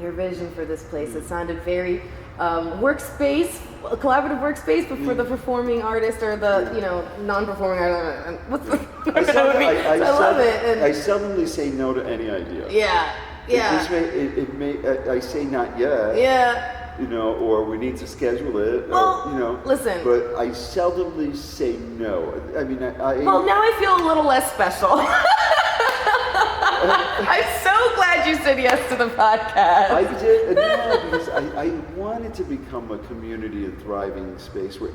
your vision for this place, it sounded very workspace, a collaborative workspace, but for the performing artist or the, you know, non-performing artist. What's the I love it. And I seldomly say no to any idea. yeah. I say not yet. Yeah. You know, or we need to schedule it. Well, or, you know, listen. But I seldomly say no. I mean, Well, now I feel a little less special. I'm so glad you said yes to the podcast. I did, because I wanted to become a community and thriving space where,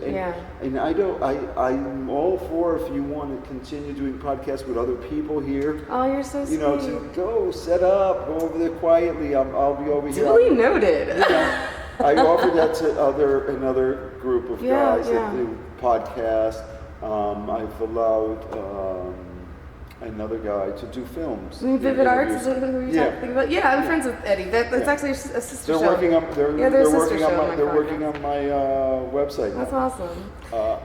and I'm all for if you want to continue doing podcasts with other people here. Oh, you're so sweet. You know, to go set up, go over there quietly. I'll be over here. Duly noted. You know, I offered that to another group of guys that do podcasts. I've allowed another guy to do films. Vivid Arts is who you're talking about. Yeah, I'm friends with Eddie. That's actually a sister show. They're working on my website now. That's awesome.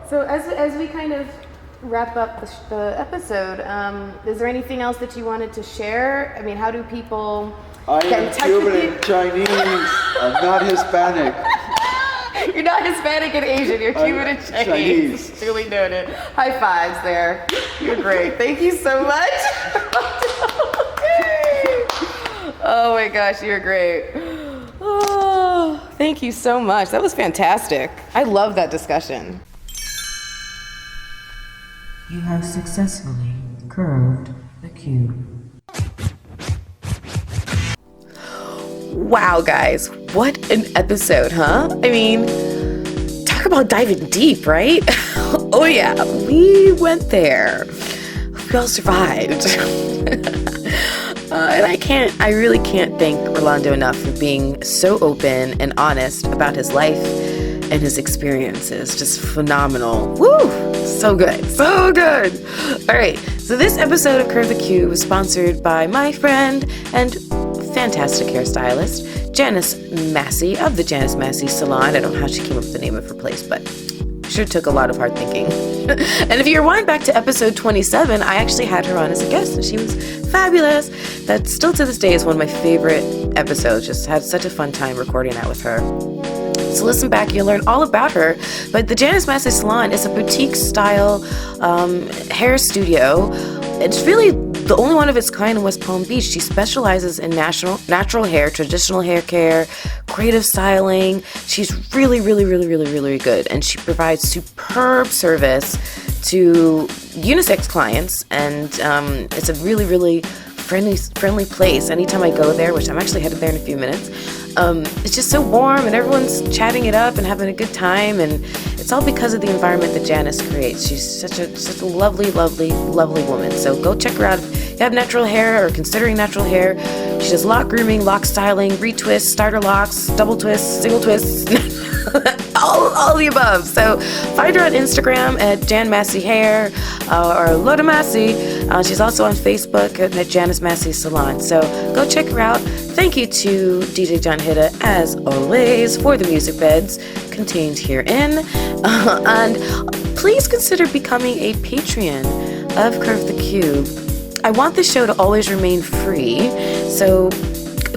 So as we kind of wrap up the episode, is there anything else that you wanted to share? I mean, how do people get in touch Cuban with you? and Chinese. I'm not Hispanic. You're not Hispanic and Asian. You're Cuban and Chinese. Duly noted. High fives there. You're great. Thank you so much. Oh my gosh, you're great. Oh, thank you so much. That was fantastic. I love that discussion. You have successfully curved the cube. Wow, guys, what an episode, huh? I mean, talk about diving deep, right? Oh yeah, we went there. We all survived. And I really can't thank Rolando enough for being so open and honest about his life and his experiences. Just phenomenal. Woo! So good. So good. All right. So this episode of Curve the Cube was sponsored by my friend and fantastic hairstylist, Janice Massey of the Janice Massey Salon. I don't know how she came up with the name of her place, but sure took a lot of hard thinking. And if you rewind back to episode 27, I actually had her on as a guest, and she was fabulous. That still to this day is one of my favorite episodes. Just had such a fun time recording that with her. So listen back, you'll learn all about her. But the Janice Massey Salon is a boutique-style hair studio. It's really the only one of its kind in West Palm Beach. She specializes in natural hair, traditional hair care, creative styling. She's really, really, really, really, really good. And she provides superb service to unisex clients. And it's a really, really friendly place. Anytime I go there, which I'm actually headed there in a few minutes, it's just so warm and everyone's chatting it up and having a good time, and it's all because of the environment that Janice creates. She's such a lovely, lovely, lovely woman. So go check her out if you have natural hair or considering natural hair. She does lock grooming, lock styling, retwists, starter locks, double twists, single twists, all the above. So find her on Instagram at Jan Massey Hair or Loda Massey. She's also on Facebook at Janice Massey Salon. So go check her out. Thank you to DJ John Hitta, as always, for the music beds contained herein. And please consider becoming a Patreon of Curve the Cube. I want this show to always remain free, so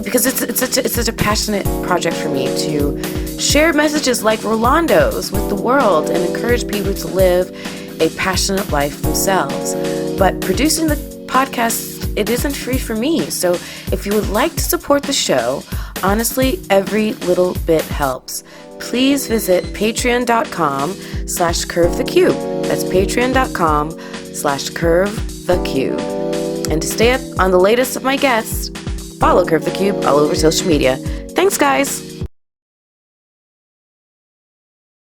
because it's such a passionate project for me to share messages like Rolando's with the world and encourage people to live a passionate life themselves. But producing the podcast, it isn't free for me. So if you would like to support the show, honestly, every little bit helps. Please visit patreon.com/curvethecube. That's patreon.com/curvethecube. And to stay up on the latest of my guests, follow Curve the Cube all over social media. Thanks, guys.